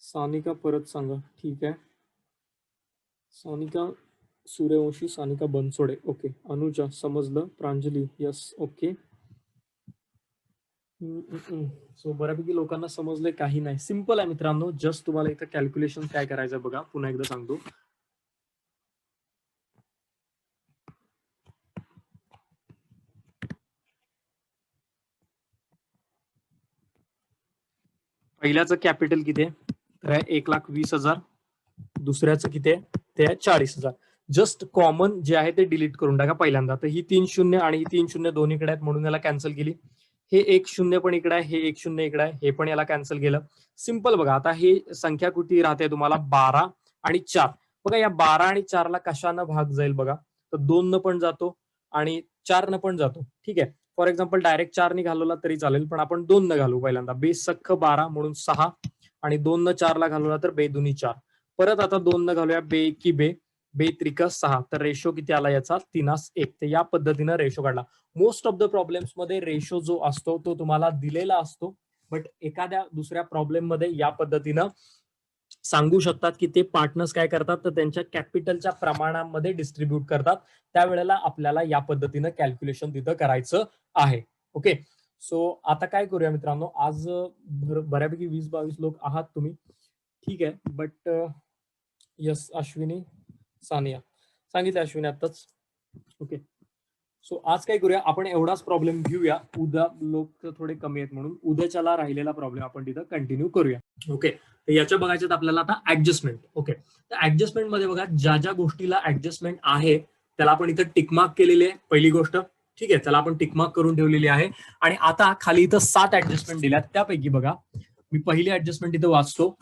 सानिका परत सांगा. ठीक आहे. सानिका सूर्यवंशी, सानिका बनसोडे, ओके. अनुजा समजलं, प्रांजली यस, ओके. सो बऱ्यापैकी लोकांना समजले, काही नाही. सिंपल आहे मित्रांनो. जस्ट तुम्हाला इथं कॅल्क्युलेशन काय करायचं बघा, पुन्हा एकदा सांगतो. पहिल्याचं कॅपिटल किती आहे? तर 1,20,000. दुसऱ्याचं किती आहे? ते आहे 40,000. जस्ट कॉमन जे आहे ते डिलीट करून टाका पहिल्यांदा. तर ही 3 शून्य आणि ही 3 शून्य दोन्हीकडे आहेत म्हणून याला कॅन्सल केली. हे 1 शून्य पण इकडे आहे, हे 1 शून्य इकडे आहे, हे पण याला कॅन्सल केलं. सिंपल बघा. आता ही संख्या कुठे राहते तुम्हाला? 12 आणि 4. बघा या 12 आणि 4 ला कशानं भाग जाईल बघा? तर 2 न पण जातो आणि 4 न पण जातो. ठीक आहे. फॉर एक्झाम्पल डायरेक्ट 4 ने घालवला तरी चालेल, पण आपण 2 न घालू पहिल्यांदा. बेस सख्ख 12 म्हणून 6 आणि 2 न 4 ला घालवला तर बे दुनी 4. परत आता 2 न घालूया, बे की बे, बे त्रिक 6. तर रेशो किती आला याचा? 3:1. तर या पद्धतीनं रेशो काढला. मोस्ट ऑफ द प्रॉब्लेम्स मध्ये रेशो जो असतो तो तुम्हाला दिलेला असतो, बट एखाद्या दुसऱ्या प्रॉब्लेम मध्ये या पद्धतीनं सांगू शकतात की ते पार्टनर्स काय करतात, तर त्यांच्या कॅपिटलच्या प्रमाणामध्ये डिस्ट्रीब्यूट करतात. त्यावेळेला आपल्याला या पद्धतीनं कॅल्क्युलेशन तिथं करायचं आहे. ओके. सो आता काय करूया मित्रांनो, आज बऱ्यापैकी 20-22 लोक आहात तुम्ही. ठीक आहे. बट यस, अश्विनी, सानिया सांगितलं, अश्विनी आताच. ओके. सो आज काय करूया, आपण एवढाच प्रॉब्लेम घेऊया. उद्या लोक थोडे कमी आहेत म्हणून उद्याच्याला राहिलेला प्रॉब्लेम आपण तिथं कंटिन्यू करूया. ओके. तर याच्या बघायच्यात आपल्याला आता ऍडजस्टमेंट. ओके. तर ऍडजस्टमेंट मध्ये बघा, ज्या ज्या गोष्टीला ऍडजस्टमेंट आहे त्याला आपण इथं टिकमार्क केलेली आहे, पहिली गोष्ट. ठीक आहे. त्याला आपण टिकमार्क करून ठेवलेली आहे. आणि आता खाली इथं 7 ऍडजस्टमेंट दिल्यात. त्यापैकी बघा, मी पहिली ऍडजस्टमेंट इथं वाचतो,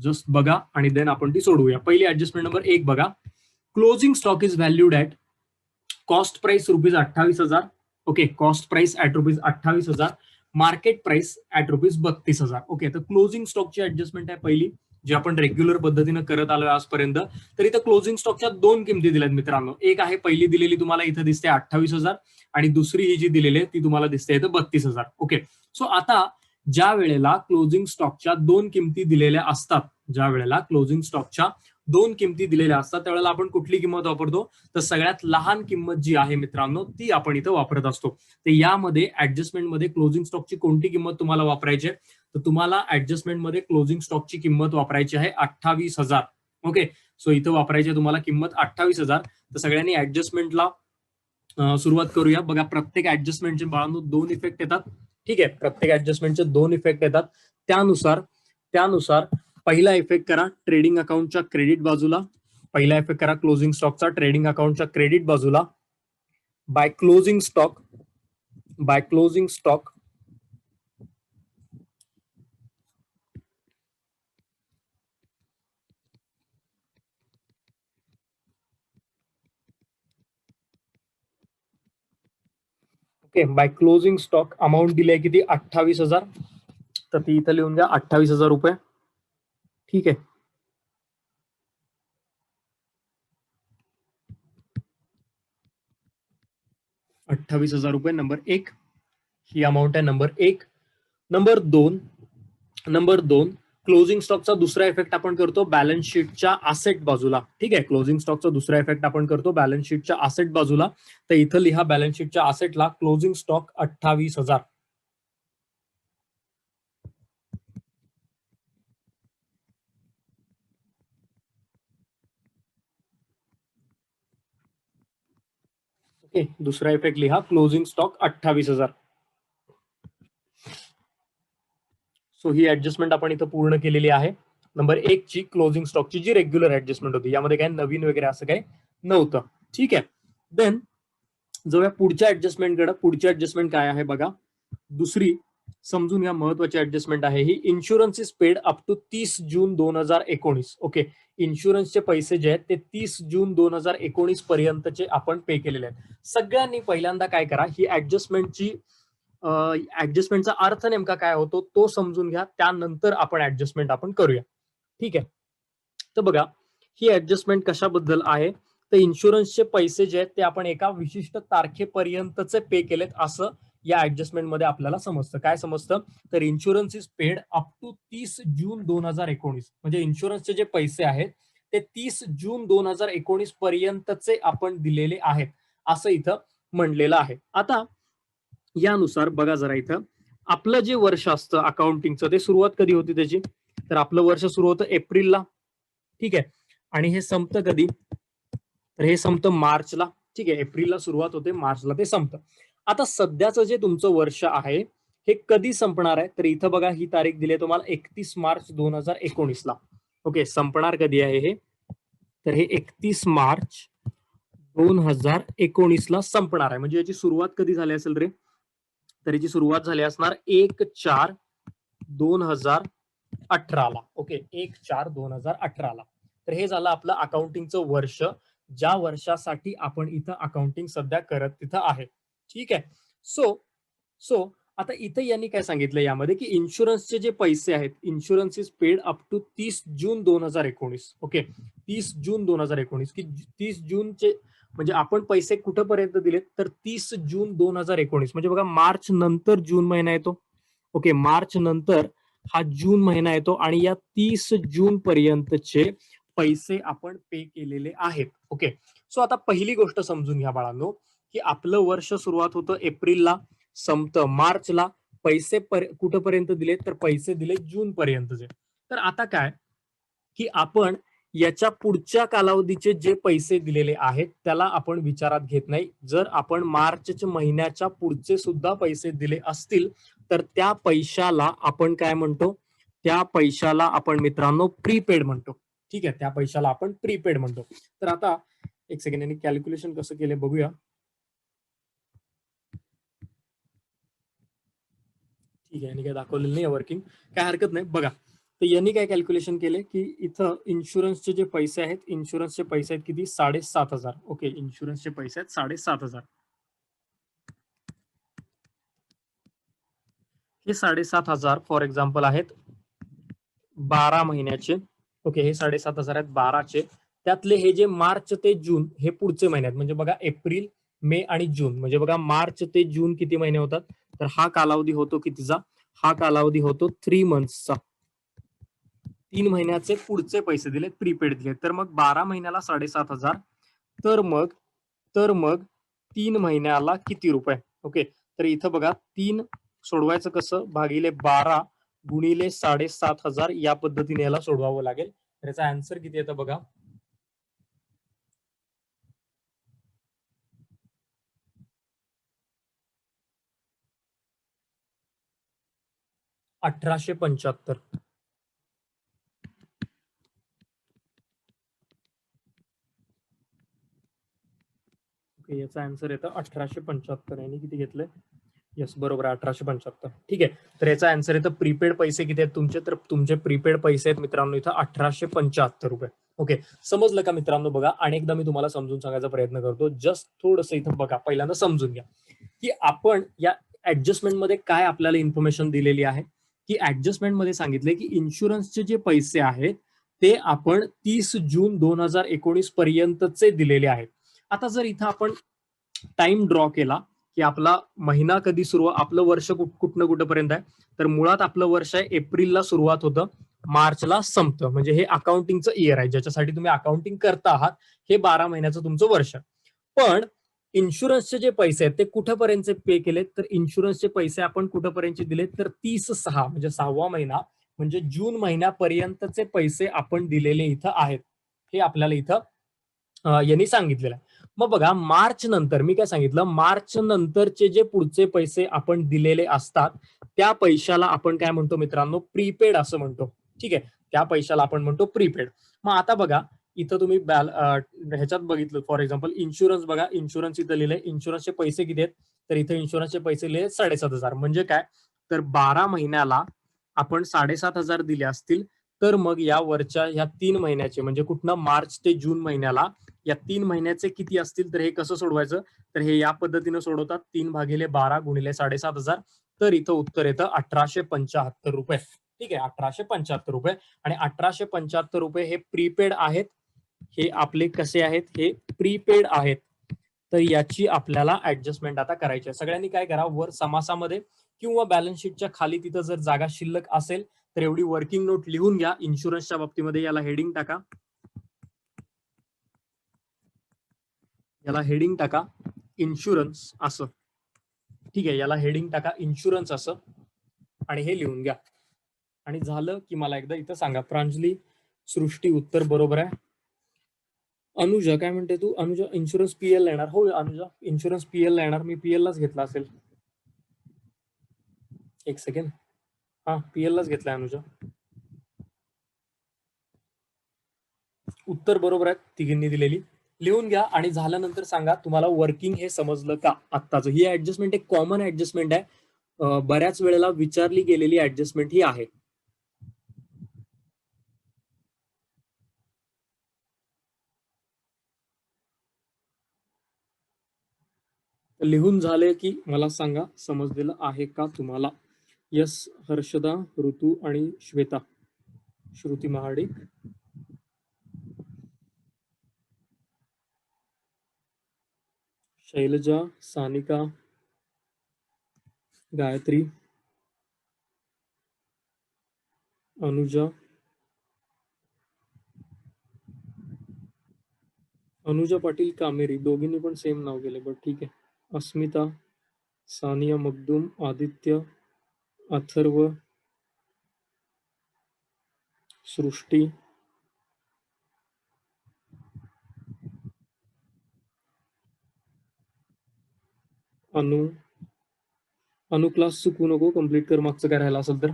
जस्ट बघा आणि देन आपण ती सोडवूया. पहिली ऍडजस्टमेंट नंबर 1 बघा. Closing stock is valued at cost price rupees 28,000. Okay. Cost price at rupees 28,000. Market price at rupees 32,000. Okay. तर क्लोजिंग स्टॉकची ऍडजस्टमेंट आहे पहिली, जी आपण रेग्युलर पद्धतीनं करत आलोय आजपर्यंत. तर इथं क्लोजिंग स्टॉकच्या 2 किमती दिल्यात मित्रांनो. एक आहे पहिली दिलेली तुम्हाला इथं दिसते 28,000 आणि दुसरी ही जी दिलेली आहे ती तुम्हाला दिसते इथं 32,000. ओके. सो आता ज्या वेळेला क्लोजिंग स्टॉकच्या 2 किमती दिलेल्या असतात, ज्या वेळेला क्लोजिंग स्टॉकच्या 2 किमती दिलेल्या असतात त्यावेळेला आपण कुठली किंमत वापरतो, तर सगळ्यात लहान किंमत जी आहे मित्रांनो ती आपण इथं वापरत असतो. तर यामध्ये ऍडजस्टमेंट मध्ये क्लोजिंग स्टॉकची कोणती किंमत तुम्हाला वापरायची आहे, तर तुम्हाला ऍडजस्टमेंट मध्ये क्लोजिंग स्टॉकची किंमत वापरायची आहे 28,000. ओके. सो इथं वापरायची आहे तुम्हाला किंमत 28,000. तर सगळ्यांनी ऍडजस्टमेंटला सुरुवात करूया. बघा, प्रत्येक ऍडजस्टमेंटचे बाळांनो 2 इफेक्ट येतात. ठीक आहे. प्रत्येक ऍडजस्टमेंटचे 2 इफेक्ट येतात. त्यानुसार पहिला इफेक्ट करा ट्रेडिंग अकाउंटच्या क्रेडिट बाजूला. पहिला इफेक्ट करा क्लोजिंग स्टॉकचा ट्रेडिंग अकाउंटच्या क्रेडिट बाजूला. By closing stock okay. By closing stock amount दिली आहे किती? 28,000. तर ती इथं लिहून घ्या, 28,000 रुपये. ठीक आहे. ₹28,000 नंबर 1 ही अमाऊंट आहे. नंबर 2 क्लोजिंग स्टॉकचा दुसरा इफेक्ट आपण करतो बॅलन्स शीटच्या असेट बाजूला. ठीक आहे. क्लोजिंग स्टॉकचा दुसरा इफेक्ट आपण करतो बॅलन्स शीटच्या असेट बाजूला. तर इथं लिहा बॅलन्स शीटच्या असेटला क्लोजिंग स्टॉक 28,000. ओके. दुसरा इफेक्ट लिहा क्लोजिंग स्टॉक 28,000. सो ही ऍडजस्टमेंट आपण इथं पूर्ण केलेली आहे. नंबर 1 ची क्लोजिंग स्टॉकची जी रेग्युलर ऍडजस्टमेंट होती, यामध्ये काही नवीन वगैरे असं काही नव्हतं. ठीक आहे. देन जाऊया पुढच्या ऍडजस्टमेंटकडे. पुढची ऍडजस्टमेंट काय आहे बघा, दुसरी समजून घ्या, महत्वाची ऍडजस्टमेंट आहे ही. Insurance is paid up to 30 June 2019. Okay. इन्शुरन्सचे पैसे जे आहेत ते 30 जून 2019 पर्यंतचे आपण पे केलेले आहेत. सगळ्यांनी पहिल्यांदा काय करा, ही ऍडजस्टमेंटचा अर्थ नेमका काय होतो तो समजून घ्या, त्यानंतर आपण ऍडजस्टमेंट आपण करूया. ठीक आहे. तर बघा, ही ऍडजस्टमेंट कशाबद्दल आहे, तर इन्शुरन्सचे पैसे जे आहेत ते आपण एका विशिष्ट तारखेपर्यंतचे पे केलेत असं या ऍडजस्टमेंट मध्ये आपल्याला समजतं. काय समजतं? तर insurance is paid up to 30 June 2019. म्हणजे इन्शुरन्सचे जे पैसे आहेत ते 30 जून 2019 पर्यंतचे आपण दिलेले आहेत असं इथं म्हणलेलं आहे. आता यानुसार बघा जरा इथं आपलं जे वर्ष असतं अकाउंटिंगचं ते सुरुवात कधी होती त्याची, तर आपलं वर्ष सुरू होतं एप्रिलला. ठीक आहे. आणि हे संपतं कधी? तर हे संपतं मार्चला. ठीक आहे. एप्रिलला सुरुवात होते, मार्चला ते संपतं. आता सध्याचं जे तुमचं वर्ष आहे हे कधी संपणार आहे? तर इथं बघा ही तारीख दिली आहे तुम्हाला 31 मार्च 2019 ला. ओके, संपणार कधी आहे हे? तर हे 31 मार्च 2019 ला संपणार आहे. म्हणजे याची सुरुवात कधी झाली असेल रे? तर याची सुरुवात झाली असणार 1/4/2018 ला. ओके, 1/4/2018 ला. तर हे झालं आपलं अकाउंटिंगचं वर्ष, ज्या वर्षासाठी आपण इथं अकाउंटिंग सध्या करत तिथं आहे. ठीक आहे. सो आता इथं यांनी काय सांगितलं यामध्ये की इन्शुरन्सचे जे पैसे आहेत, insurance is paid up to 30 June 2019. Okay, 30 June 2019 की 30 जूनचे म्हणजे आपण पैसे कुठपर्यंत दिलेत तर 30 जून 2019. म्हणजे बघा मार्च नंतर जून महिना येतो. ओके, मार्च नंतर हा जून महिना येतो आणि या 30 जून पर्यंतचे पैसे आपण पे केलेले आहेत. ओके, सो आता पहिली गोष्ट समजून घ्या बाळांनो की आपलं वर्ष सुरुवात होतं एप्रिलला, संपतं मार्चला. पैसे कुठपर्यंत दिले तर पैसे दिले जून पर्यंतचे. तर आता काय की आपण याच्या पुढच्या कालावधीचे जे पैसे दिलेले आहेत त्याला आपण विचारात घेत नाही. जर आपण मार्चच्या महिन्याच्या पुढचे सुद्धा पैसे दिले असतील तर त्या पैशाला आपण काय म्हणतो? त्या पैशाला आपण मित्रांनो प्रीपेड म्हणतो. ठीक आहे, त्या पैशाला आपण प्रीपेड म्हणतो. तर आता एक सेकंड, यांनी कॅल्क्युलेशन कसं केलं बघूया. ठीक आहे, यांनी काय दाखवलेलं नाही वर्किंग, काय हरकत नाही. बघा, तर यांनी काय कॅल्क्युलेशन केले की इथं इन्शुरन्सचे जे पैसे आहेत, इन्शुरन्सचे पैसे आहेत किती? 7,500. ओके, इन्शुरन्सचे पैसे आहेत 7,500. हे 7,500 फॉर एक्झाम्पल आहेत 12 महिन्याचे. ओके, हे 7,500 आहेत 12चे. त्यातले हे जे मार्च ते जून हे पुढचे महिने आहेत. म्हणजे बघा एप्रिल, मे आणि जून. म्हणजे बघा मार्च ते जून किती महिने होतात? तर हा कालावधी होतो कितीचा? हा कालावधी होतो 3 मंथ्सचा. 3 महिन्याचे पुढचे पैसे दिले, प्रीपेड दिले. तर मग 12 महिन्याला 7,500. तर मग 3 महिन्याला किती रुपये? ओके, तर इथं बघा 3 सोडवायचं कसं? भागिले 12 गुणिले 7,500 या पद्धतीने याला सोडवावं लागेल. तर याचा आन्सर किती येतं बघा. $1,875. ओके, याचा आन्सर येतं 1,875. यांनी किती घेतलंय? येस, बरोबर आहे, 1,875. ठीक आहे, तर याचा आन्सर येतं प्रीपेड पैसे किती आहेत तुमचे? तर तुमचे प्रीपेड पैसे आहेत मित्रांनो इथं 1,875 रुपये. ओके, समजलं का मित्रांनो? बघा, अनेकदा मी तुम्हाला समजून सांगायचा प्रयत्न करतो. जस्ट थोडंसं इथं बघा, पहिल्यांदा समजून घ्या की आपण या ऍडजस्टमेंट मध्ये काय आपल्याला इन्फॉर्मेशन दिलेली आहे की ऍडजस्टमेंट मध्ये सांगितले की इन्शुरन्सचे जे पैसे आहेत ते आपण 30 जून 2019 पर्यंतचे दिलेले आहेत. आता जर इथं आपण टाइम ड्रॉ केला की आपला महिना कधी सुरू, आपलं वर्ष कुठनं कुठपर्यंत आहे, तर मुळात आपलं वर्ष आहे एप्रिलला सुरुवात होतं, मार्चला संपतं. म्हणजे हे अकाउंटिंगचं इयर आहे, ज्याच्यासाठी तुम्ही अकाउंटिंग करता आहात. हे 12 महिन्याचं तुमचं वर्ष. पण इन्शुरन्सचे जे पैसे आहेत ते कुठपर्यंत पे केलेत? तर इन्शुरन्सचे पैसे आपण कुठपर्यंत दिलेत? तर 30/6 म्हणजे 6वा महिना, म्हणजे जून महिन्यापर्यंतचे पैसे आपण दिलेले इथं आहेत. हे आपल्याला इथं यांनी सांगितलेलं आहे. मग बघा, मार्च नंतर मी काय सांगितलं? मार्च नंतरचे जे पुढचे पैसे आपण दिलेले असतात त्या पैशाला आपण काय म्हणतो मित्रांनो? प्रीपेड असं म्हणतो. ठीक आहे, त्या पैशाला आपण म्हणतो प्रीपेड. मग आता बघा, इथं तुम्ही ह्याच्यात बघितलं फॉर एक्झाम्पल इन्शुरन्स, बघा इन्शुरन्स इथं लिहिलंय. इन्शुरन्सचे पैसे किती आहेत? तर इथं इन्शुरन्सचे पैसे लिहिले 7,500. म्हणजे काय? तर 12 महिन्याला आपण 7,500 दिले असतील तर मग या वरच्या ह्या 3 महिन्याचे म्हणजे कुठनं मार्च ते जून महिन्याला या 3 महिन्याचे किती असतील? तर हे कसं सोडवायचं? तर हे या पद्धतीने सोडवतात, 3/12 गुणिले 7,500. तर इथं उत्तर येतं 1,875 रुपये. ठीक आहे, 1,875 रुपये. आणि 1,875 रुपये हे प्रीपेड आहेत. हे आपले कसे आहेत, हे प्रीपेड आहेत. तर याची आपल्याला ऍडजस्टमेंट आता करायची आहे. सगळ्यांनी काय करा, वर समासामध्ये किंवा बॅलन्स शीटच्या खाली तिथं जर जागा शिल्लक असेल तर एवढी वर्किंग नोट लिहून घ्या. इन्शुरन्सच्या बाबतीमध्ये याला हेडिंग टाका, याला हेडिंग टाका इन्शुरन्स असं. ठीक आहे, याला हेडिंग टाका इन्शुरन्स असं आणि हे लिहून घ्या. आणि झालं की मला एकदा इथं सांगा. प्रांजली, सृष्टी उत्तर बरोबर आहे. अनुजा काय म्हणते तू? अनुजा इन्शुरन्स पीएल ला येणार. हो अनुजा, इन्शुरन्स पीएल ला येणार. मी पीएल लाच घेतला असेल. एक सेकंड. हा पीएल लाच घेतलाय अनुजा. उत्तर बरोबर आहे तिघींनी दिलेली. लिहून घ्या आणि झाल्यानंतर सांगा तुम्हाला वर्किंग हे समजलं का आत्ताच. ही ऍडजस्टमेंट एक कॉमन ऍडजस्टमेंट आहे, बऱ्याच वेळेला विचारली गेलेली ऍडजस्टमेंट ही आहे. लिहून झाले की मला सांगा समजलेलं आहे का तुम्हाला. यस, हर्षदा, ऋतू आणि श्वेता, श्रुती महाडिक, शैलजा, सानिका, गायत्री, अनुजा, अनुजा पाटील कामेरी, दोघींनी पण सेम नाव गेले बट ठीक आहे. अस्मिता, सानिया मखदूम, आदित्य, अथर्व, सृष्टी, अनु क्लास चुकू नको, कम्प्लीट कर मागचं काय राहिलं असेल तर.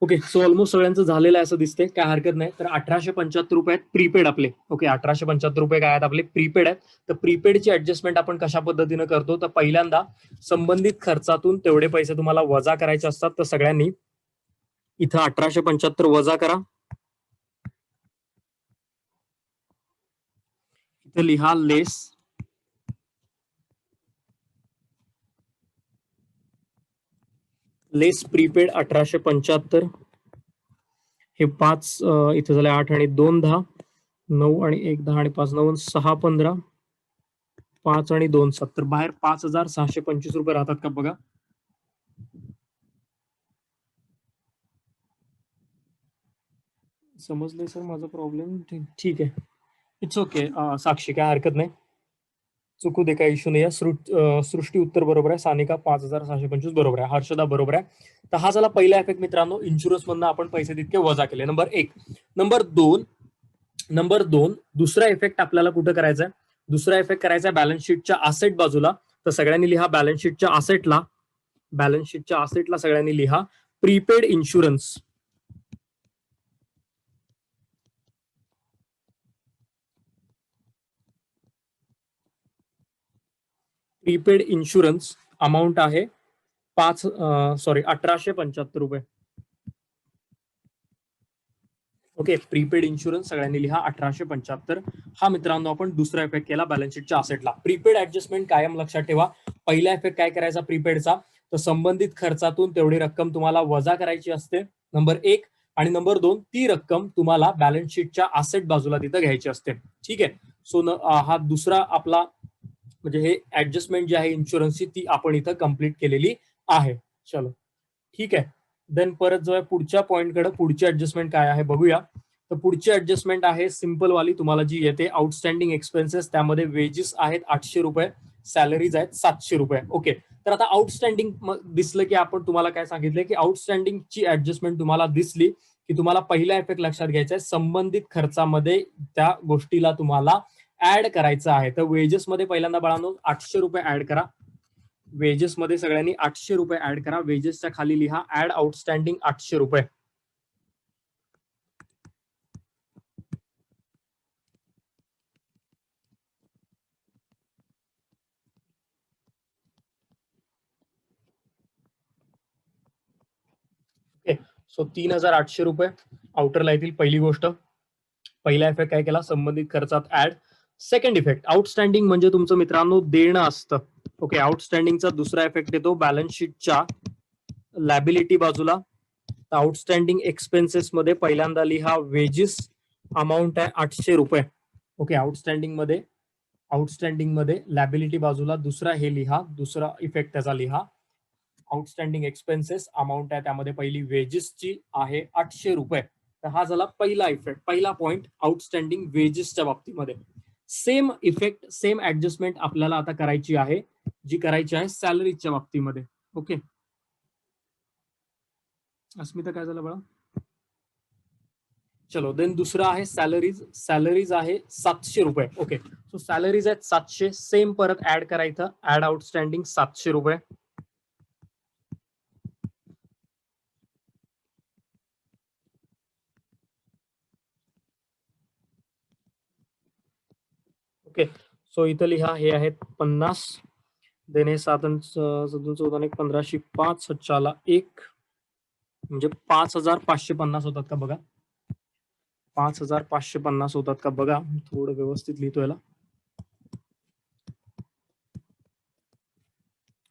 ओके, सो ऑलमोस्ट सगळ्यांचं झालेलं आहे असं दिसतंय, काय हरकत नाही. तर 1875 आहेत प्रीपेड आपले. ओके, 1875 काय आहेत आपले प्रीपेड आहेत. तर प्रीपेडची ऍडजस्टमेंट आपण कशा पद्धतीने करतो, तर पहिल्यांदा संबंधित खर्चातून तेवढे पैसे तुम्हाला वजा करायचे असतात. तर सगळ्यांनी इथं 1875 वजा करा, इथं लिहा लेस प्रीपेड 1875. हे 5 इथे झाले 8 आणि 2 10, 9 आणि 1 10 आणि 5 9 6 15, 5 आणि 2 70, बाहेर 5625 रुपये राहतात का बघा. समजले सर माझा प्रॉब्लेम. ठीक आहे, इट्स ओके. साक्षी काय हरकत नाही, चुकू दे, काही इश्यू नाही आहे. सृष्टी उत्तर बरोबर आहे, सानिका 5625 बरोबर आहे, हर्षदा बरोबर आहे. तर हा झाला पहिला इफेक्ट मित्रांनो, इन्शुरन्स मधनं आपण पैसे तितके वजा केले. नंबर 1. नंबर दोन दुसरा इफेक्ट आपल्याला कुठं करायचा आहे, दुसरा इफेक्ट करायचा आहे बॅलन्स शीटच्या असेट बाजूला. तर सगळ्यांनी लिहा बॅलन्स शीटच्या असेटला सगळ्यांनी लिहा prepaid insurance. Prepaid insurance amount आहे 1875 रुपये. ओके, प्रीपेड इन्शुरन्स सगळ्यांनी लिहा 1875. हा मित्रांनो आपण दुसरा इफेक्ट केला बॅलन्स शीटच्या असेटला. प्रीपेड ऍडजस्टमेंट कायम लक्षात ठेवा. पहिला इफेक्ट काय करायचा प्रीपेडचा, तर संबंधित खर्चातून तेवढी रक्कम तुम्हाला वजा करायची असते, नंबर 1. आणि नंबर 2, ती रक्कम तुम्हाला बॅलन्स शीटच्या असेट बाजूला तिथं घ्यायची असते. ठीक आहे, सो हा दुसरा आपला म्हणजे हे ऍडजस्टमेंट जी आहे इन्शुरन्सची ती आपण इथं कंप्लीट केलेली आहे. चलो ठीक आहे. देन परत जाऊया पुढच्या पॉईंटकडे. पुढची ऍडजस्टमेंट काय आहे बघूया. तर पुढची ऍडजस्टमेंट आहे सिंपल वाली तुम्हाला जी येते, आउटस्टँडिंग एक्सपेन्सेस. त्यामध्ये वेजेस आहेत 800 रुपये, सॅलरीज आहेत 700 रुपये. ओके, तर आता आउटस्टँडिंग दिसलं की आपण तुम्हाला काय सांगितलं की आउटस्टँडिंगची ऍडजस्टमेंट तुम्हाला दिसली की तुम्हाला पहिला इफेक्ट लक्षात घ्यायचा आहे, संबंधित खर्चामध्ये त्या गोष्टीला तुम्हाला ऍड करायचं आहे. तर वेजेस मध्ये पहिल्यांदा बाळांनो 800 रुपये ऍड करा. वेजेस मध्ये सगळ्यांनी 800 रुपये ऍड करा. वेजेसच्या खाली लिहा ऍड आउटस्टँडिंग 800 रुपये. ओके, सो 3800 रुपये आउटरला येतील. पहिली गोष्ट, पहिला इफेक्ट काय केला, संबंधित खर्चात ऍड. सेकंड इफेक्ट, आउटस्टँडिंग म्हणजे तुमचं मित्रांनो देणं असतं. ओके, आउटस्टँडिंगचा दुसरा इफेक्ट येतो बॅलन्स शीटच्या लॅबिलिटी बाजूला. आउटस्टँडिंग एक्सपेन्सेस मध्ये पहिल्यांदा लिहा वेजेस, अमाऊंट आहे 800 रुपये. ओके, आउटस्टँडिंग मध्ये लॅबिलिटी बाजूला दुसरा हे लिहा, दुसरा इफेक्ट त्याचा लिहा. आउटस्टँडिंग एक्सपेन्सेस अमाऊंट आहे, त्यामध्ये पहिली वेजेसची आहे 800 रुपये. तर हा झाला पहिला इफेक्ट, पहिला पॉइंट आउटस्टँडिंग वेजेसच्या बाबतीमध्ये. सेम इफेक्ट, सेम ऍडजस्टमेंट आपल्याला आता करायची आहे, जी करायची आहे सॅलरीच्या बाबतीमध्ये. ओके, अस्मिता काय झालं बघा. चलो देन दुसरा आहे सॅलरीज. सॅलरीज आहे 700 रुपये. ओके, सो सॅलरीज आहेत 700. सेम परत ऍड करायचं, ऍड आउटस्टँडिंग 700 रुपये. ओके, सो इथं लिहा, हे आहेत 50. देन हे 7 14 15 5 7 1 म्हणजे 5550 होतात का बघा. 5550 होतात का बघा. थोडं व्यवस्थित लिहितो याला.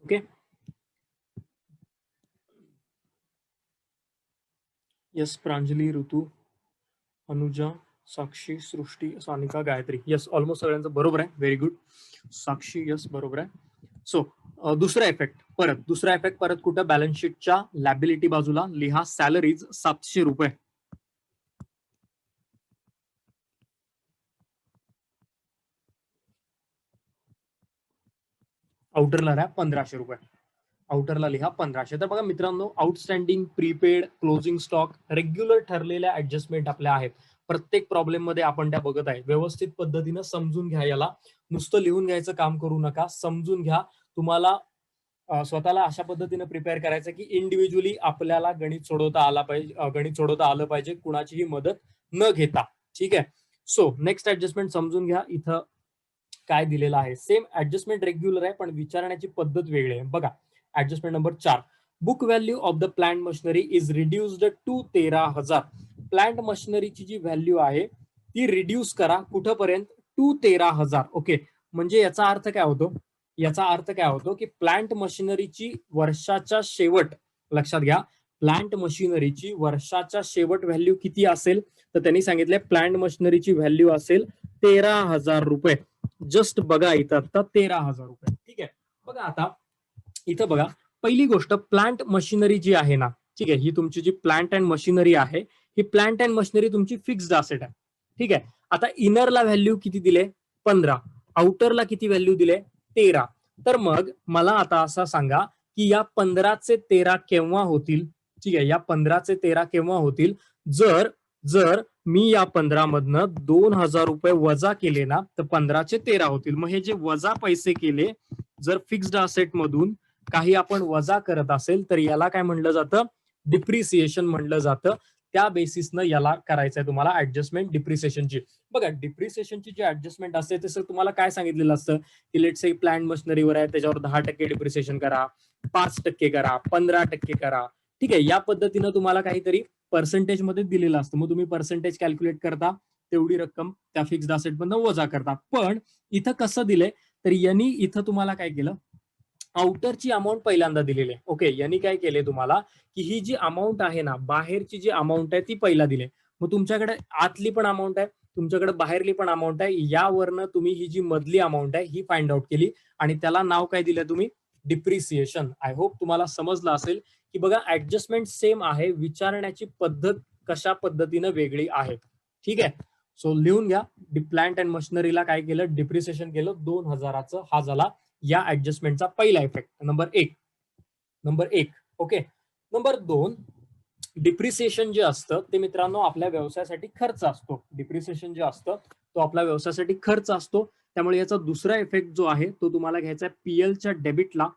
ओके, यस, प्रांजली, ऋतू, अनुजा, साक्षी, सृष्टी, सानिका, गायत्री. यस, ऑलमोस्ट सगळ्यांचं बरोबर आहे. Very good. साक्षी, यस, बरोबर आहे. सो दुसरा इफेक्ट परत कुठं, बॅलन्स शीटच्या लॅबिलिटी बाजूला लिहा, सॅलरीज 700 रुपये. आउटरला लिहा 1500 रुपये. आउटरला लिहा 1500. तर बघा मित्रांनो, outstanding, prepaid, closing stock, regular ठरलेल्या ऍडजस्टमेंट आपल्या आहेत. प्रत्येक प्रॉब्लेम मध्ये आपण त्या बघत आहे. व्यवस्थित पद्धतीनं समजून घ्या याला. नुसतं लिहून घ्यायचं काम करू नका, समजून घ्या. तुम्हाला स्वतःला अशा पद्धतीने प्रिपेअर करायचं की इंडिव्हिज्युअली आपल्याला गणित सोडवता आलं पाहिजे, कुणाचीही मदत न घेता. ठीक आहे. सो नेक्स्ट ऍडजस्टमेंट समजून घ्या. इथं काय दिलेलं आहे, सेम ऍडजस्टमेंट रेग्युलर आहे, पण विचारण्याची पद्धत वेगळी आहे. बघा, adjustment number 4, book value of the plant machinery is reduced to 13,000. Plant मशिनरीची जी व्हॅल्यू आहे ती रिड्यूस करा कुठपर्यंत, टू 13,000. ओके, म्हणजे याचा अर्थ काय होतो की प्लांट मशिनरीची वर्षाच्या शेवट, लक्षात घ्या, प्लांट मशिनरीची वर्षाच्या शेवट व्हॅल्यू किती असेल, तर त्यांनी सांगितलंय प्लांट मशिनरीची व्हॅल्यू असेल 13,000 रुपये. जस्ट बघा इथं आता 13,000 रुपये. ठीक आहे. बघा आता इथं बघा, पहिली गोष्ट, प्लांट मशिनरी जी आहे ना, ठीक आहे, ही तुमची जी प्लांट अँड मशिनरी आहे, ही प्लांट अँड मशिनरी तुमची फिक्स्ड असेट आहे. ठीक आहे. आता इनरला व्हॅल्यू किती दिले, 15. आउटरला किती व्हॅल्यू दिले, 13. तर मग मला आता असं सांगा की या 15चे 13 केव्हा होतील. ठीक आहे, या 15चे 13 केव्हा होतील, जर जर मी या 15 मधनं 2,000 रुपये वजा केले ना, तर 15चे 13 होतील. मग हे जे वजा पैसे केले, जर फिक्स्ड असेट मधून काही आपण वजा करत असेल तर याला काय म्हणलं जातं, डिप्रिसिएशन म्हणलं जातं. त्या बेसिसनं याला करायचंय तुम्हाला ऍडजस्टमेंट डिप्रिसिएशनची. बघा, डिप्रिसिएशनची जी ऍडजस्टमेंट असते तसं तुम्हाला काय सांगितलेलं असतं की लेट्स से प्लांट मशिनरीवर आहे, त्याच्यावर 10% डिप्रिसिएशन करा, 5% करा, 15% करा. ठीक आहे, या पद्धतीनं तुम्हाला काहीतरी पर्सेंटेज मध्ये दिलेलं असतं. मग तुम्ही पर्सेंटेज कॅल्क्युलेट करता, तेवढी रक्कम त्या फिक्स्ड असेट मधनं वजा करता. पण इथं कसं दिलंय, तर यांनी इथं तुम्हाला काय केलं, आउटरची अमाऊंट पहिल्यांदा दिलेली आहे. ओके, यांनी काय केले तुम्हाला की ही जी अमाऊंट आहे ना, बाहेरची जी अमाऊंट आहे ती पहिला दिली. मग तुमच्याकडे आतली पण अमाऊंट आहे, तुमच्याकडे बाहेरली पण अमाऊंट आहे. यावरनं तुम्ही ही जी मधली अमाऊंट आहे ही फाइंड आउट केली आणि त्याला नाव काय दिलं तुम्ही, डिप्रिसिएशन. आय होप तुम्हाला समजलं असेल की बघा, ऍडजस्टमेंट सेम आहे, विचारण्याची पद्धत कशा पद्धतीनं वेगळी आहे. ठीक आहे. सो लिहून घ्या, प्लांट अँड मशिनरीला काय केलं, डिप्रिसिएशन केलं 2,000चं. हा झाला या ऍडजस्टमेंटचा पहिला इफेक्ट, नंबर एक. ओके, नंबर 2, डिप्रिसिएशन जे असतं ते मित्रांनो आपल्या व्यवसायासाठी खर्च असतो. डिप्रिसिएशन जे असतं तो आपल्या व्यवसायासाठी खर्च असतो. त्यामुळे याचा दुसरा इफेक्ट जो आहे तो तुम्हाला घ्यायचा आहे पीएलच्या डेबिटला.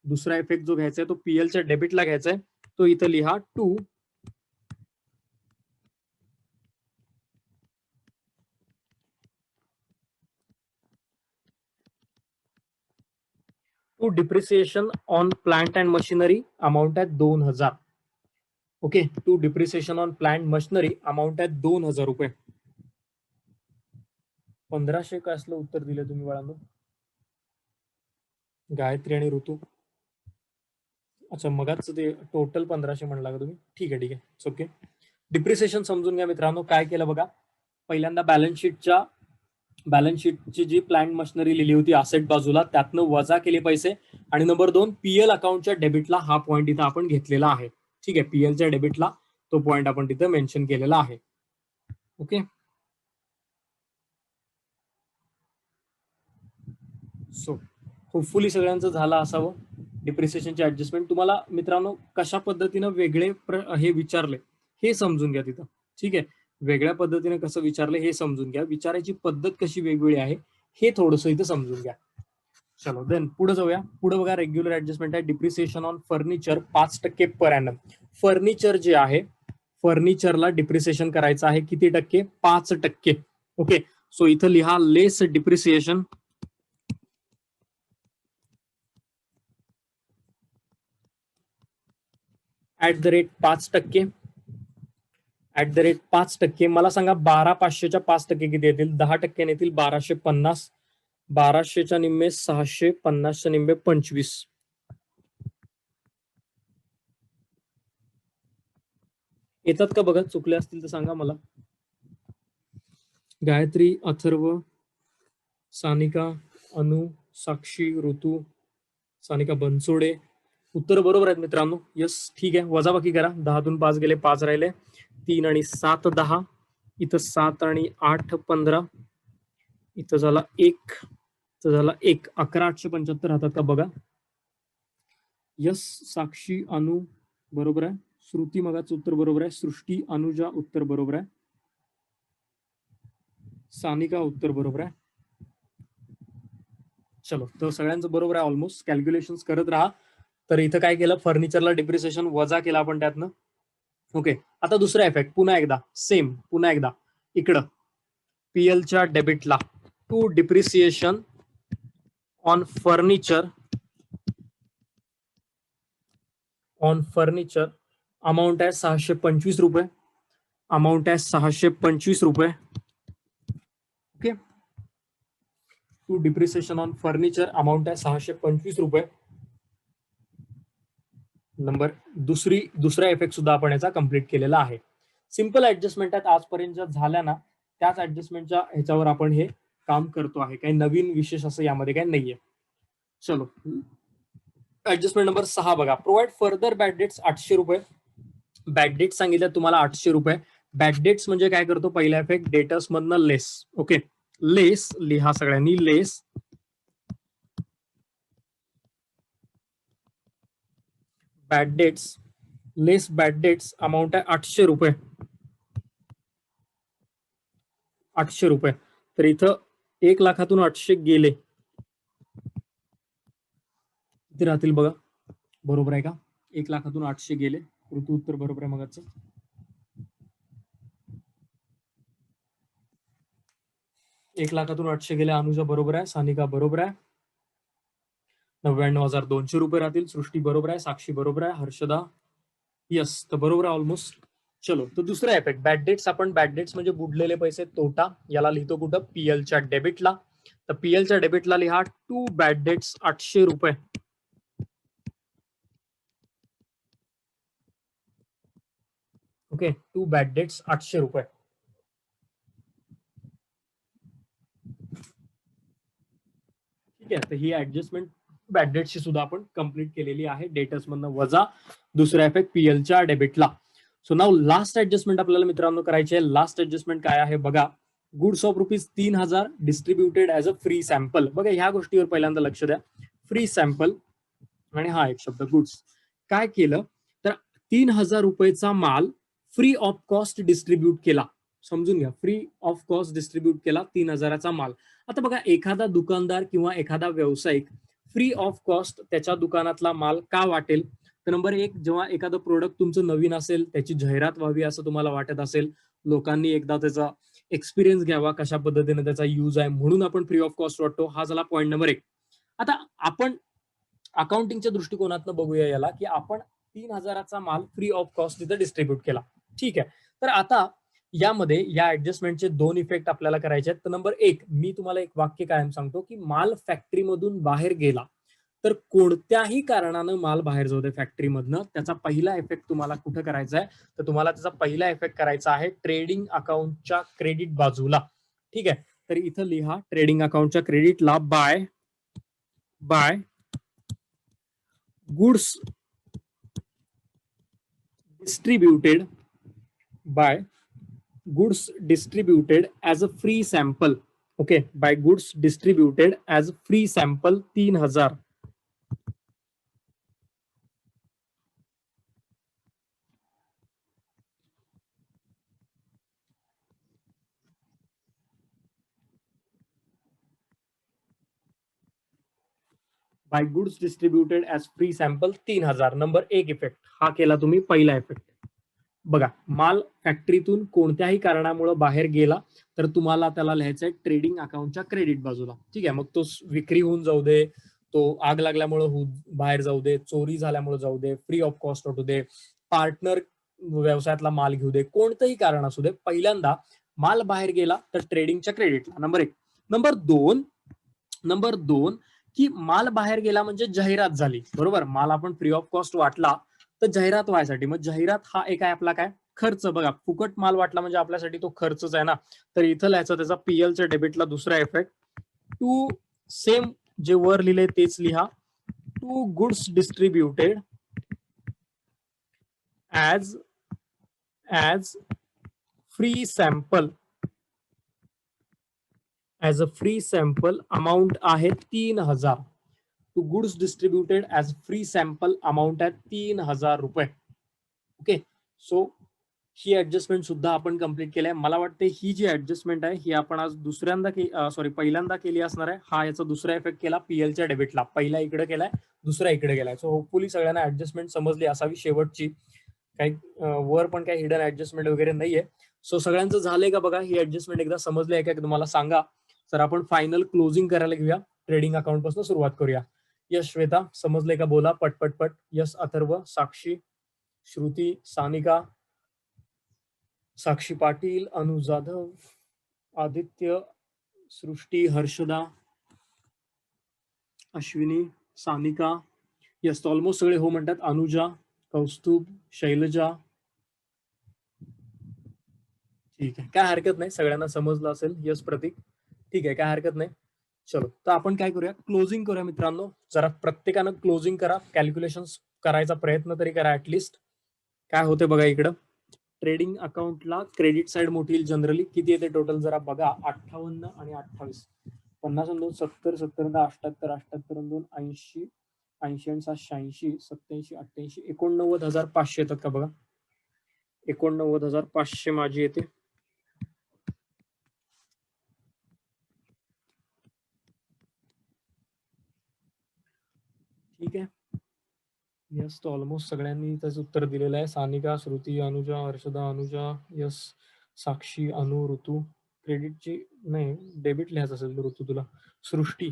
दुसरा इफेक्ट जो घ्यायचा आहे तो पीएलच्या डेबिटला घ्यायचा आहे. तो इथं लिहा, to depreciation on plant and machinery, amount आहे 2,000. Okay, to depreciation on plant machinery, amount आहे 2,000 रुपये. 1500 काय असलं उत्तर दिलं तुम्ही बाळांनो, गायत्री आणि ऋतू. अच्छा, मगाच ते टोटल 1500 म्हणला का तुम्ही. ठीक आहे, ओके. डिप्रिसिएशन समजून घ्या मित्रांनो. काय केलं बघा, पहिल्यांदा बॅलन्स शीटच्या बॅलन्स शीटची जी प्लांट मशिनरी लिहिली होती असेट बाजूला, त्यातनं वजा केले पैसे. आणि नंबर 2, पीएल अकाउंटच्या डेबिटला हा पॉईंट इथं आपण घेतलेला आहे. ठीक आहे, पीएलच्या डेबिटला तो पॉईंट आपण तिथे मेन्शन केलेला आहे. ओके, सो होपफुली सगळ्यांचं झालं असावं डिप्रिसिएशनचे ऍडजस्टमेंट. तुम्हाला मित्रांनो कशा पद्धतीनं वेगळे हे विचारले हे समजून घ्या तिथं. ठीक आहे, वेगळ्या पद्धतीने कसं विचारले हे समजून घ्या, विचारायची पद्धत कशी वेगवेगळी आहे हे थोडंसं इथं समजून घ्या. चलो देन पुढे जाऊया. पुढे बघा, रेग्युलर ऍडजस्टमेंट आहे. Depreciation on furniture 5% per annum. Furniture जे आहे, फर्निचरला डिप्रिसिएशन करायचं आहे किती टक्के? 5%. ओके, सो इथं लिहा less depreciation at the rate 5%. At the rate 5%. मला सांगा 12,500च्या 5% किती येतील? 10% येतील 1250. 1200च्या निम्मे 600, 50च्या निम्मे 25. येतात का बघा, चुकले असतील तर सांगा मला. गायत्री, अथर्व, सानिका, अनु, साक्षी, ऋतू, सानिका बनसोडे, उत्तर बरोबर आहेत मित्रांनो. यस, ठीक आहे, वजाबाकी करा. 10तून 5 गेले, 5 राहिले. 3 आणि 7 10. इथं 7 आणि 8 15. इथं झाला 1, इथं झाला 1. 11,875 राहतात का बघा. यस, साक्षी, अनु बरोबर आहे. श्रुती मगाचं उत्तर बरोबर आहे. सृष्टी, अनुजा उत्तर बरोबर आहे. सानिका उत्तर बरोबर आहे. चलो, तर सगळ्यांचं बरोबर आहे ऑलमोस्ट. कॅल्क्युलेशन करत राहा. तर इथं काय केलं, फर्निचरला डिप्रिसिएशन वजा केलं आपण त्यातनं. ओके, आता दुसरा इफेक्ट पुन्हा एकदा सेम, पुन्हा एकदा इकडं पीएलच्या डेबिटला to depreciation on furniture amount आहे 625 रुपये. अमाऊंट आहे 625 रुपये. Okay, to depreciation on furniture amount आहे 625 रुपये. नंबर दुसरा इफेक्ट सुद्धा आपण याचा कम्प्लीट केलेला आहे. सिंपल ऍडजस्टमेंट आहेत आजपर्यंत ज्या झाल्या ना, त्याच ऍडजस्टमेंटच्या ह्याच्यावर आपण हे काम करतो आहे. काही नवीन विशेष असं यामध्ये काही नाहीये. चलो, ऍडजस्टमेंट नंबर 6 बघा. प्रोव्हाइड फर्दर बॅड डेट्स 800 रुपये. बॅड डेट सांगितलं तुम्हाला 800 रुपये. बॅड डेट्स म्हणजे काय करतो, पहिला इफेक्ट डेटर्स मधनं लेस. ओके, लेस लिहा सगळ्यांनी, लेस बॅड डेट्स, लेस बॅड डेट्स अमाऊंट आहे 800 रुपये. 800 रुपये. तर इथं 1 लाखातून 800 गेले, किती राहतील बघा. बरोबर आहे का? 1 लाखातून 800 गेले. ऋतू उत्तर बरोबर आहे मगाचं. 1 लाखातून 800 गेले. अनुजा बरोबर आहे. सानिका बरोबर आहे. 99,200 रुपये राहतील. सृष्टी बरोबर आहे. साक्षी बरोबर आहे. हर्षदा यस, तर बरोबर आहे ऑलमोस्ट. चलो, तर दुसरा इफेक्ट बॅड डेट्स. आपण बॅड डेट्स म्हणजे बुडलेले पैसे, तोटा. याला लिहितो कुठं? पीएलच्या डेबिटला. तर पीएलच्या डेबिटला लिहा टू बॅड डेट्स 800 रुपये. ओके, टू बॅड डेट्स 800 रुपये. ठीक आहे, तर ही ऍडजस्टमेंट बॅड डेट्सची सुद्धा आपण कंप्लीट केलेली आहे. डेटर्स मधनं वजा, दुसरा इफेक्ट पीएलच्या डेबिटला. सो नाव लास्ट ऍडजस्टमेंट आपल्याला मित्रांनो करायची आहे. लास्ट ऍडजस्टमेंट काय आहे बघा. Goods of ₹3,000 distributed as a free sample. बघा, ह्या गोष्टीवर पहिल्यांदा लक्ष द्या. फ्री सॅम्पल आणि हा एक शब्द गुड्स. काय केलं तर 3,000 रुपयेचा माल फ्री ऑफ कॉस्ट डिस्ट्रीब्यूट केला. समजून घ्या, फ्री ऑफ कॉस्ट डिस्ट्रीब्यूट केला 3,000चा माल. आता बघा, एखादा दुकानदार किंवा एखादा व्यावसायिक फ्री ऑफ कॉस्ट त्याच्या दुकानातला माल का वाटेल? तर नंबर 1, जेव्हा एखादं प्रोडक्ट तुमचं नवीन असेल, त्याची जाहिरात व्हावी असं तुम्हाला वाटत असेल, लोकांनी एकदा त्याचा एक्सपिरियन्स घ्यावा, कशा पद्धतीने त्याचा यूज आहे, म्हणून आपण फ्री ऑफ कॉस्ट वाटतो. हा झाला पॉईंट नंबर 1. आता आपण अकाउंटिंगच्या दृष्टिकोनातून बघूया याला, की आपण 3,000चा माल फ्री ऑफ कॉस्ट तिथे डिस्ट्रीब्यूट केला. ठीक आहे, तर आता यामध्ये या ऍडजस्टमेंटचे 2 इफेक्ट आपल्याला करायचे आहेत. तर नंबर 1, मी तुम्हाला एक वाक्य कायम सांगतो, की माल फॅक्टरीमधून बाहेर गेला तर कोणत्याही कारणानं माल बाहेर जाऊ दे फॅक्टरीमधनं, त्याचा पहिला इफेक्ट तुम्हाला कुठं करायचा आहे? तर तुम्हाला त्याचा पहिला इफेक्ट करायचा आहे ट्रेडिंग अकाउंटच्या क्रेडिट बाजूला. ठीक आहे, तर इथं लिहा ट्रेडिंग अकाउंटच्या क्रेडिटला by goods distributed as a free sample. Okay, by goods distributed as free sample 3000. By goods distributed as free sample 3000. Number 1 effect हा केला तुम्ही, पहिला इफेक्ट. बघा, माल फॅक्टरीतून कोणत्याही कारणामुळे बाहेर गेला तर तुम्हाला त्याला लिहायचंय ट्रेडिंग अकाउंटच्या क्रेडिट बाजूला. ठीक आहे, मग तो विक्री होऊन जाऊ दे, तो आग लागल्यामुळे बाहेर जाऊ दे, चोरी झाल्यामुळे जाऊ दे, फ्री ऑफ कॉस्ट असू दे, पार्टनर व्यवसायातला माल घेऊ दे, कोणतंही कारण असू दे, पहिल्यांदा माल बाहेर गेला तर ट्रेडिंगच्या क्रेडिटला. नंबर 1. नंबर दोन की माल बाहेर गेला म्हणजे जाहिरात झाली, बरोबर. माल आपण फ्री ऑफ कॉस्ट वाटला तर जाहिरात व्हायसाठी, मग जाहिरात हा एक आहे आपला काय खर्च. बघा, फुकट माल वाटला म्हणजे आपल्यासाठी तो खर्चच आहे ना. तर इथं लिहायचं त्याचा पीएलच्या डेबिटला दुसरा इफेक्ट. टू सेम जे वर लिहिले तेच लिहा. To goods distributed as free sample as a free sample amount आहे 3000. To goods distributed as free sample amount आहे 3000 रुपये. ओके, सो ही ऍडजस्टमेंट सुद्धा आपण कंप्लीट केली आहे. मला वाटते ही जी ऍडजस्टमेंट आहे ही आपण आज पहिल्यांदा केली असणार आहे. हा याचा दुसरा इफेक्ट केला पीएलच्या डेबिटला. पहिला इकडे केलाय, दुसरा इकडे गेलाय. सो होपफुली सगळ्यांना ऍडजस्टमेंट समजली असावी शेवटची. काही वर पण काही हिडन ऍडजस्टमेंट वगैरे नाहीये. सो सगळ्यांचं झालंय का बघा, ही ऍडजस्टमेंट एकदा समजली आहे का तुम्हाला सांगा. तर आपण फायनल क्लोजिंग करायला घेऊया. ट्रेडिंग अकाउंट पासून सुरुवात करूया. यस श्वेता, समजले का? बोला पटपट. यस अथर्व, साक्षी, श्रुती, सानिका, साक्षी पाटील, अनु जाधव, आदित्य, सृष्टी, हर्षदा, अश्विनी, सानिका. यस, ऑलमोस्ट सगळे हो म्हणतात. अनुजा, कौस्तुभ, शैलजा. ठीक आहे, काय हरकत नाही, सगळ्यांना समजलं असेल. यस प्रतीक, ठीक आहे, काय हरकत नाही. चलो, तर आपण काय करूया, क्लोजिंग करूया मित्रांनो. जरा प्रत्येकानं क्लोजिंग करा, कॅल्क्युलेशन करायचा प्रयत्न तरी करा ऍटलिस्ट. काय होते बघा इकडं. ट्रेडिंग अकाउंटला क्रेडिट साइड मोठी येईल जनरली. किती येते टोटल जरा बघा. 58 आणि 28, 50 आणि 2 70, 70 आणि 78, 78 आणि 2 80, 80 आणि 7 86, 87, 88, 89,500 येतात का बघा. 89,500 माझी येते. ठीक आहे. यस, तो ऑलमोस्ट सगळ्यांनी त्याचं उत्तर दिलेलं आहे. सानिका, श्रुती, अनुजा, हर्षदा, अनुजा, यस, साक्षी, अनु, ऋतू. क्रेडिटची नाही, डेबिट लिहायचं असेल तर ऋतू तुला. सृष्टी,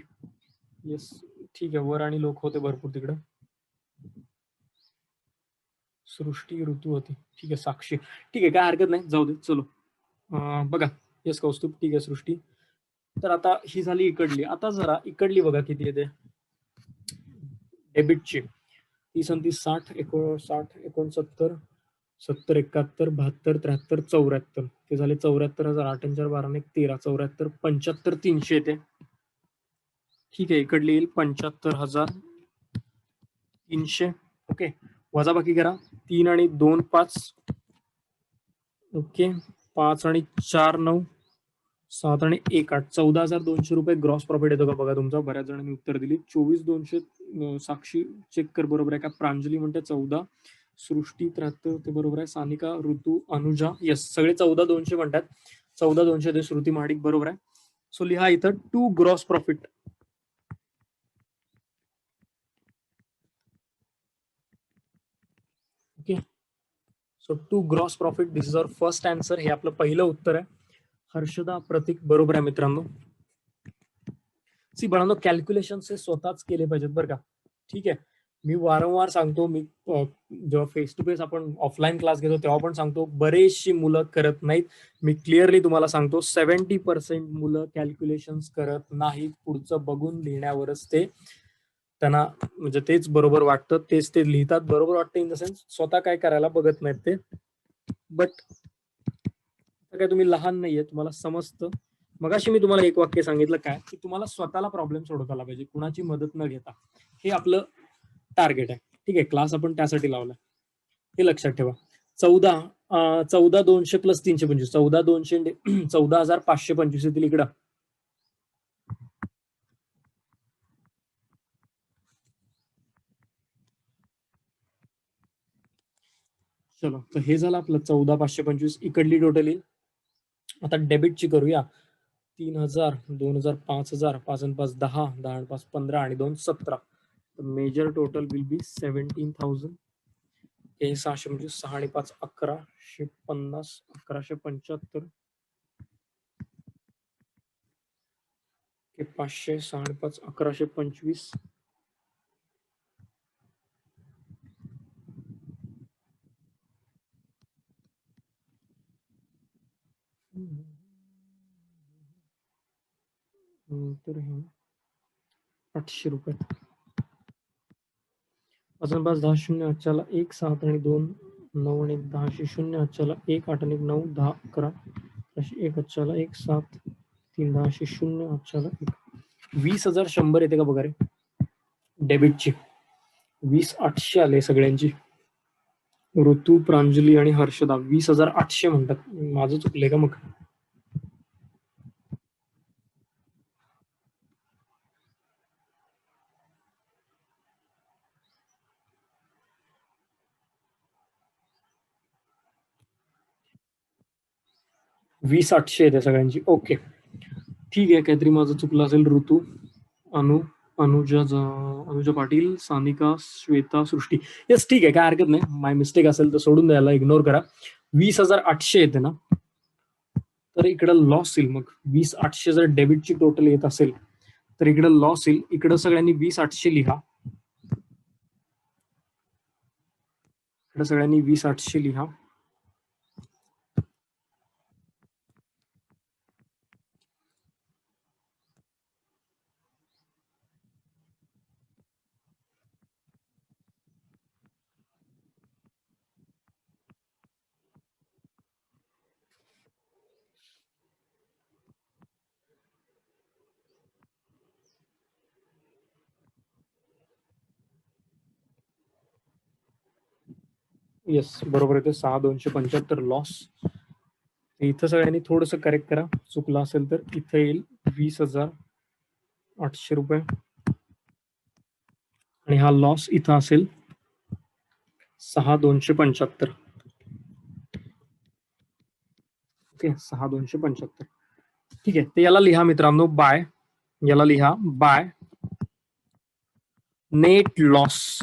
यस, ठीक आहे. वर आणि लोक होते भरपूर तिकडं. सृष्टी, ऋतू होती. ठीक आहे. साक्षी, ठीक आहे, काय हरकत नाही, जाऊ दे. चलो बघा. यस कौस्तुभ, ठीक आहे. सृष्टी, तर आता ही झाली इकडली. आता जरा इकडली बघा किती येते डेबिटची. 30 आणि 30, 60, 69, 70, 71, 72, 73, 74. ते झाले 74,000. 8 आणि 4 12 13, 74, 75, 300 येते. ठीक आहे, इकडली येईल 75,300. ओके, वजा बाकी करा. 3 आणि 2 5. ओके, 5 आणि 4 9, 7 आणि 1 8, 14,200 रुपये ग्रॉस प्रॉफिट येतो का बघा तुमचा. बऱ्याच जणांनी उत्तर दिली. 24,200. साक्षी चेक कर बरोबर आहे का. प्रांजली म्हणते 14. सृष्टी 73 ते बरोबर आहे. सानिका, ऋतू, अनुजा, यस, सगळे 14,200 म्हणतात. 14,200 ते श्रुती महाडिक बरोबर आहे. सो लिहा इथं to gross profit. Okay, so to gross profit, this is our first answer. हे आपलं पहिलं उत्तर आहे. हर्षदा, प्रतीक बरोबर आहे मित्रांनो. सी बाळांनो, कॅल्क्युलेशन हे स्वतःच केले पाहिजेत बरं का. ठीक आहे, मी वारंवार सांगतो. मी जेव्हा फेस टू फेस आपण ऑफलाईन क्लास घेतो तेव्हा पण सांगतो, बरेचशी मुलं करत नाहीत. मी क्लिअरली तुम्हाला सांगतो, 70% मुलं कॅल्क्युलेशन करत नाहीत. पुढचं बघून लिहिण्यावरच ते त्यांना म्हणजे तेच बरोबर वाटतं, तेच ते लिहितात. बरोबर वाटतं इन द सेन्स स्वतः काय करायला बघत नाहीत ते. बट काय तुम्ही लहान नाहीये, तुम्हाला समजतं. मगाशी मी तुम्हाला एक वाक्य सांगितलं काय, की तुम्हाला स्वतःला प्रॉब्लेम सोडवता आला पाहिजे, कुणाची मदत न घेता. हे आपलं टार्गेट आहे. ठीक आहे, क्लास आपण त्यासाठी लावला. हे लक्षात ठेवा. 14,200 प्लस 325, 14,200 14,525 येतील इकडं. चलो, तर हे झालं आपलं 14,525. इकडली टोटल येईल. आता डेबिटची करूया. 3,000, 2,000, 5,000, 5 आणि 5 10, 10 आणि 5 15 आणि 2 17. तर मेजर टोटल विल बी 17,000. हे 600 म्हणजे 6 आणि 5 1150, 1175. हे 500, 6 आणि 5 1125. तर हे 800 रुपये. 5 आणि 5 10 शून्य आजच्याला 1 7 आणि 2 9 आणि 10 शून्य आजच्याला 1 8 आणि 9 10 11 1 आजच्याला 1 7 3 10 शून्य आजच्याला 1. 20,100 येते का बघा रे डेबिटची. 20,800 आले सगळ्यांची. ऋतू, प्रांजली आणि हर्षदा 20,800 म्हणतात. माझं चुकलंय का मग? वीस 800 येते सगळ्यांची. ओके, ठीक आहे. काहीतरी माझं चुकलं असेल. ऋतू, अनुजा पाटील, सानिका, श्वेता, सृष्टी. येस, ठीक आहे, काय हरकत नाही. माय मिस्टेक असेल तर सोडून द्यायला, इग्नोर करा. 20,800 येते ना, तर इकडं लॉस येईल. मग 20,800 जर डेबिटची टोटल येत असेल तर इकडं लॉस येईल. इकडं सगळ्यांनी 20,800 लिहा. इकडं सगळ्यांनी 20,800 लिहा. येस, बरोबर येते. 6,275 लॉस. इथं सगळ्यांनी थोडस करेक्ट करा, चुकलं असेल तर. इथं येईल 20,800 रुपये आणि हा लॉस इथं असेल 6,275. ओके, 6,275. ठीक आहे, तर याला लिहा मित्रांनो बाय. याला लिहा बाय नेट लॉस.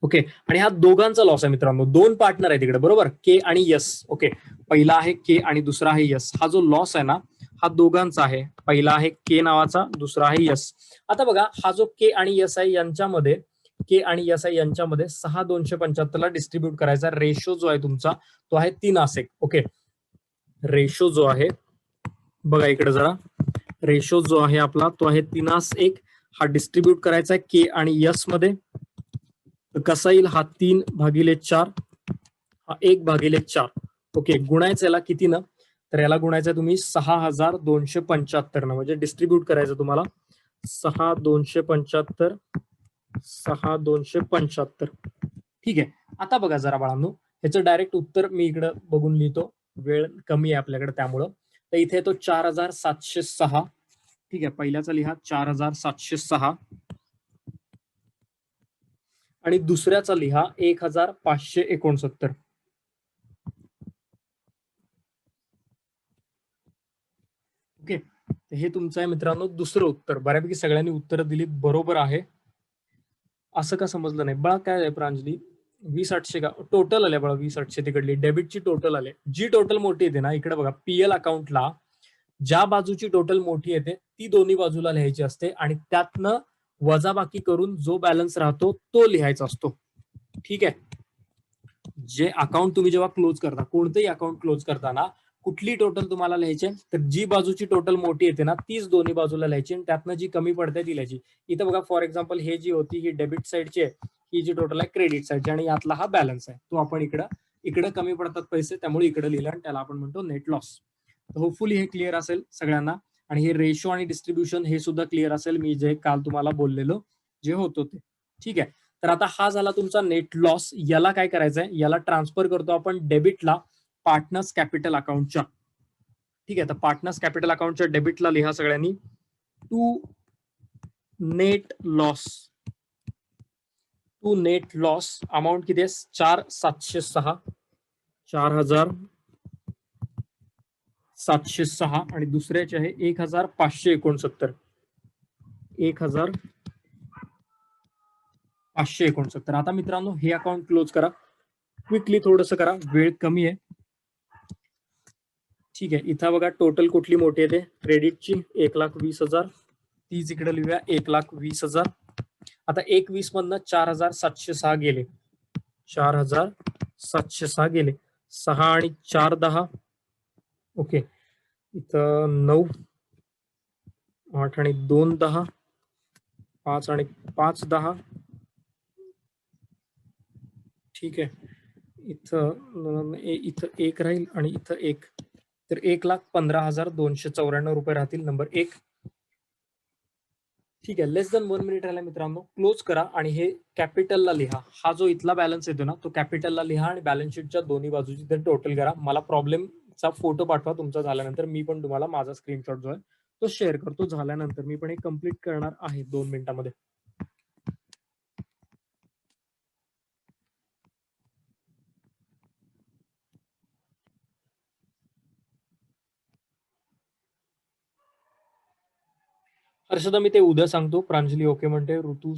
ओके, आणि हा दोघांचा लॉस आहे मित्रांनो. दोन पार्टनर आहेत तिकडे, बरोबर, के आणि यस. ओके, पहिला आहे के आणि दुसरा आहे यस. हा जो लॉस आहे ना, हा दोघांचा आहे. पहिला आहे के नावाचा, दुसरा आहे यस. आता बघा, हा जो के आणि यस आहे यांच्यामध्ये, के आणि यस आहे यांच्यामध्ये 6,275 ला डिस्ट्रीब्यूट करायचा. रेशो जो आहे तुमचा तो आहे 3:1. ओके, रेशो जो आहे बघा इकडे जरा, रेशो जो आहे आपला तो आहे 3:1. हा डिस्ट्रीब्यूट करायचा आहे के आणि यस मध्ये. कसा येईल हा? 3/4, हा 1/4. ओके, गुणायचं याला किती ना, तर याला गुणायचं तुम्ही 6,275 ना, म्हणजे डिस्ट्रीब्यूट करायचं तुम्हाला 6,275, 6,275. ठीक आहे, आता बघा जरा बाळांनो, ह्याचं डायरेक्ट उत्तर मी इकडे बघून लिहितो, वेळ कमी आहे आपल्याकडे त्यामुळं. तर इथे तो 4,706. ठीक आहे, पहिल्याचा लिहा 4,706 आणि दुसऱ्याचा लिहा 1,569. ओके, हे तुमचं आहे मित्रांनो दुसरं उत्तर. बऱ्यापैकी सगळ्यांनी उत्तर दिली, बरोबर आहे. असं का समजलं नाही बळा? काय आहे प्रांजली? 20,800 का टोटल आले बघा? 20,800 तिकडली डेबिटची टोटल आले. जी टोटल मोठी येते ना, इकडे बघा, पीएल अकाउंटला ज्या बाजूची टोटल मोठी येते ती दोन्ही बाजूला लिहायची असते आणि त्यातनं वजाबाकी करून जो बॅलन्स राहतो तो लिहायचा असतो. ठीक आहे, जे अकाउंट तुम्ही जेव्हा क्लोज करता, कोणतंही अकाउंट क्लोज करताना कुठली टोटल तुम्हाला लिहायची, तर जी बाजूची टोटल मोठी येते ना तीच दोन्ही बाजूला लिहायची आणि त्यातनं जी कमी पडते ती लिहायची. इथं बघा फॉर एक्झाम्पल हे जी होती ही डेबिट साईडची आहे, ही जी टोटल आहे क्रेडिट साईडची आणि यातला हा बॅलन्स आहे तो आपण इकडे कमी पडतात पैसे त्यामुळे इकडे लिहिलं आणि त्याला आपण म्हणतो नेट लॉस. होपफुली हे क्लिअर असेल सगळ्यांना. आणि हे रेशो आणि डिस्ट्रीब्युशन हे सुद्धा क्लिअर असेल, मी जे काल तुम्हाला बोललेलो जे होतं ते. ठीक आहे. तर आता हा झाला तुमचा नेट लॉस. याला काय करायचंय, याला ट्रान्सफर करतो आपण डेबिटला पार्टनर्स कॅपिटल अकाउंटच्या. ठीक आहे. तर पार्टनर्स कॅपिटल अकाउंटच्या डेबिटला लिहा सगळ्यांनी to net loss. To net loss amount किती आहे, 4,706, 4,706 आणि दुसऱ्याचे आहे 1,569, 1,569. आता मित्रांनो हे अकाउंट क्लोज करा क्विकली, थोडंसं करा, वेळ कमी आहे. ठीक आहे. इथं बघा टोटल कुठली मोठी आहे ते क्रेडिटची 1,20,000, तीच इकडे लिहूया 1,20,000. आता 1,20 मधनं 4,706 गेले, 4,706 गेले, 6 आणि 4 10. ओके. इथं 9, 8 आणि 2 10, 5 आणि 5 10. ठीक आहे. इथं एक राहील आणि इथं एक, तर 1,15,294 रुपये राहतील नंबर 1. ठीक आहे. लेस दॅन 1 मिनिट राहिला मित्रांनो, क्लोज करा आणि हे कॅपिटलला लिहा. हा जो इथला बॅलन्स येतो ना तो कॅपिटलला लिहा आणि बॅलन्स शीटच्या दोन्ही बाजूची ते टोटल करा. मला प्रॉब्लेमचा फोटो पाठवा तुमचा झाल्यानंतर, मी पण तुम्हाला माझा स्क्रीनशॉट जो आहे तो शेअर करतो झाल्यानंतर. मी पण हे कम्प्लीट करणार आहे 2 मिनिटांमध्ये. हर्षदा मी ते उद्या सांगतो. प्रांजली ओके म्हणते. ऋतू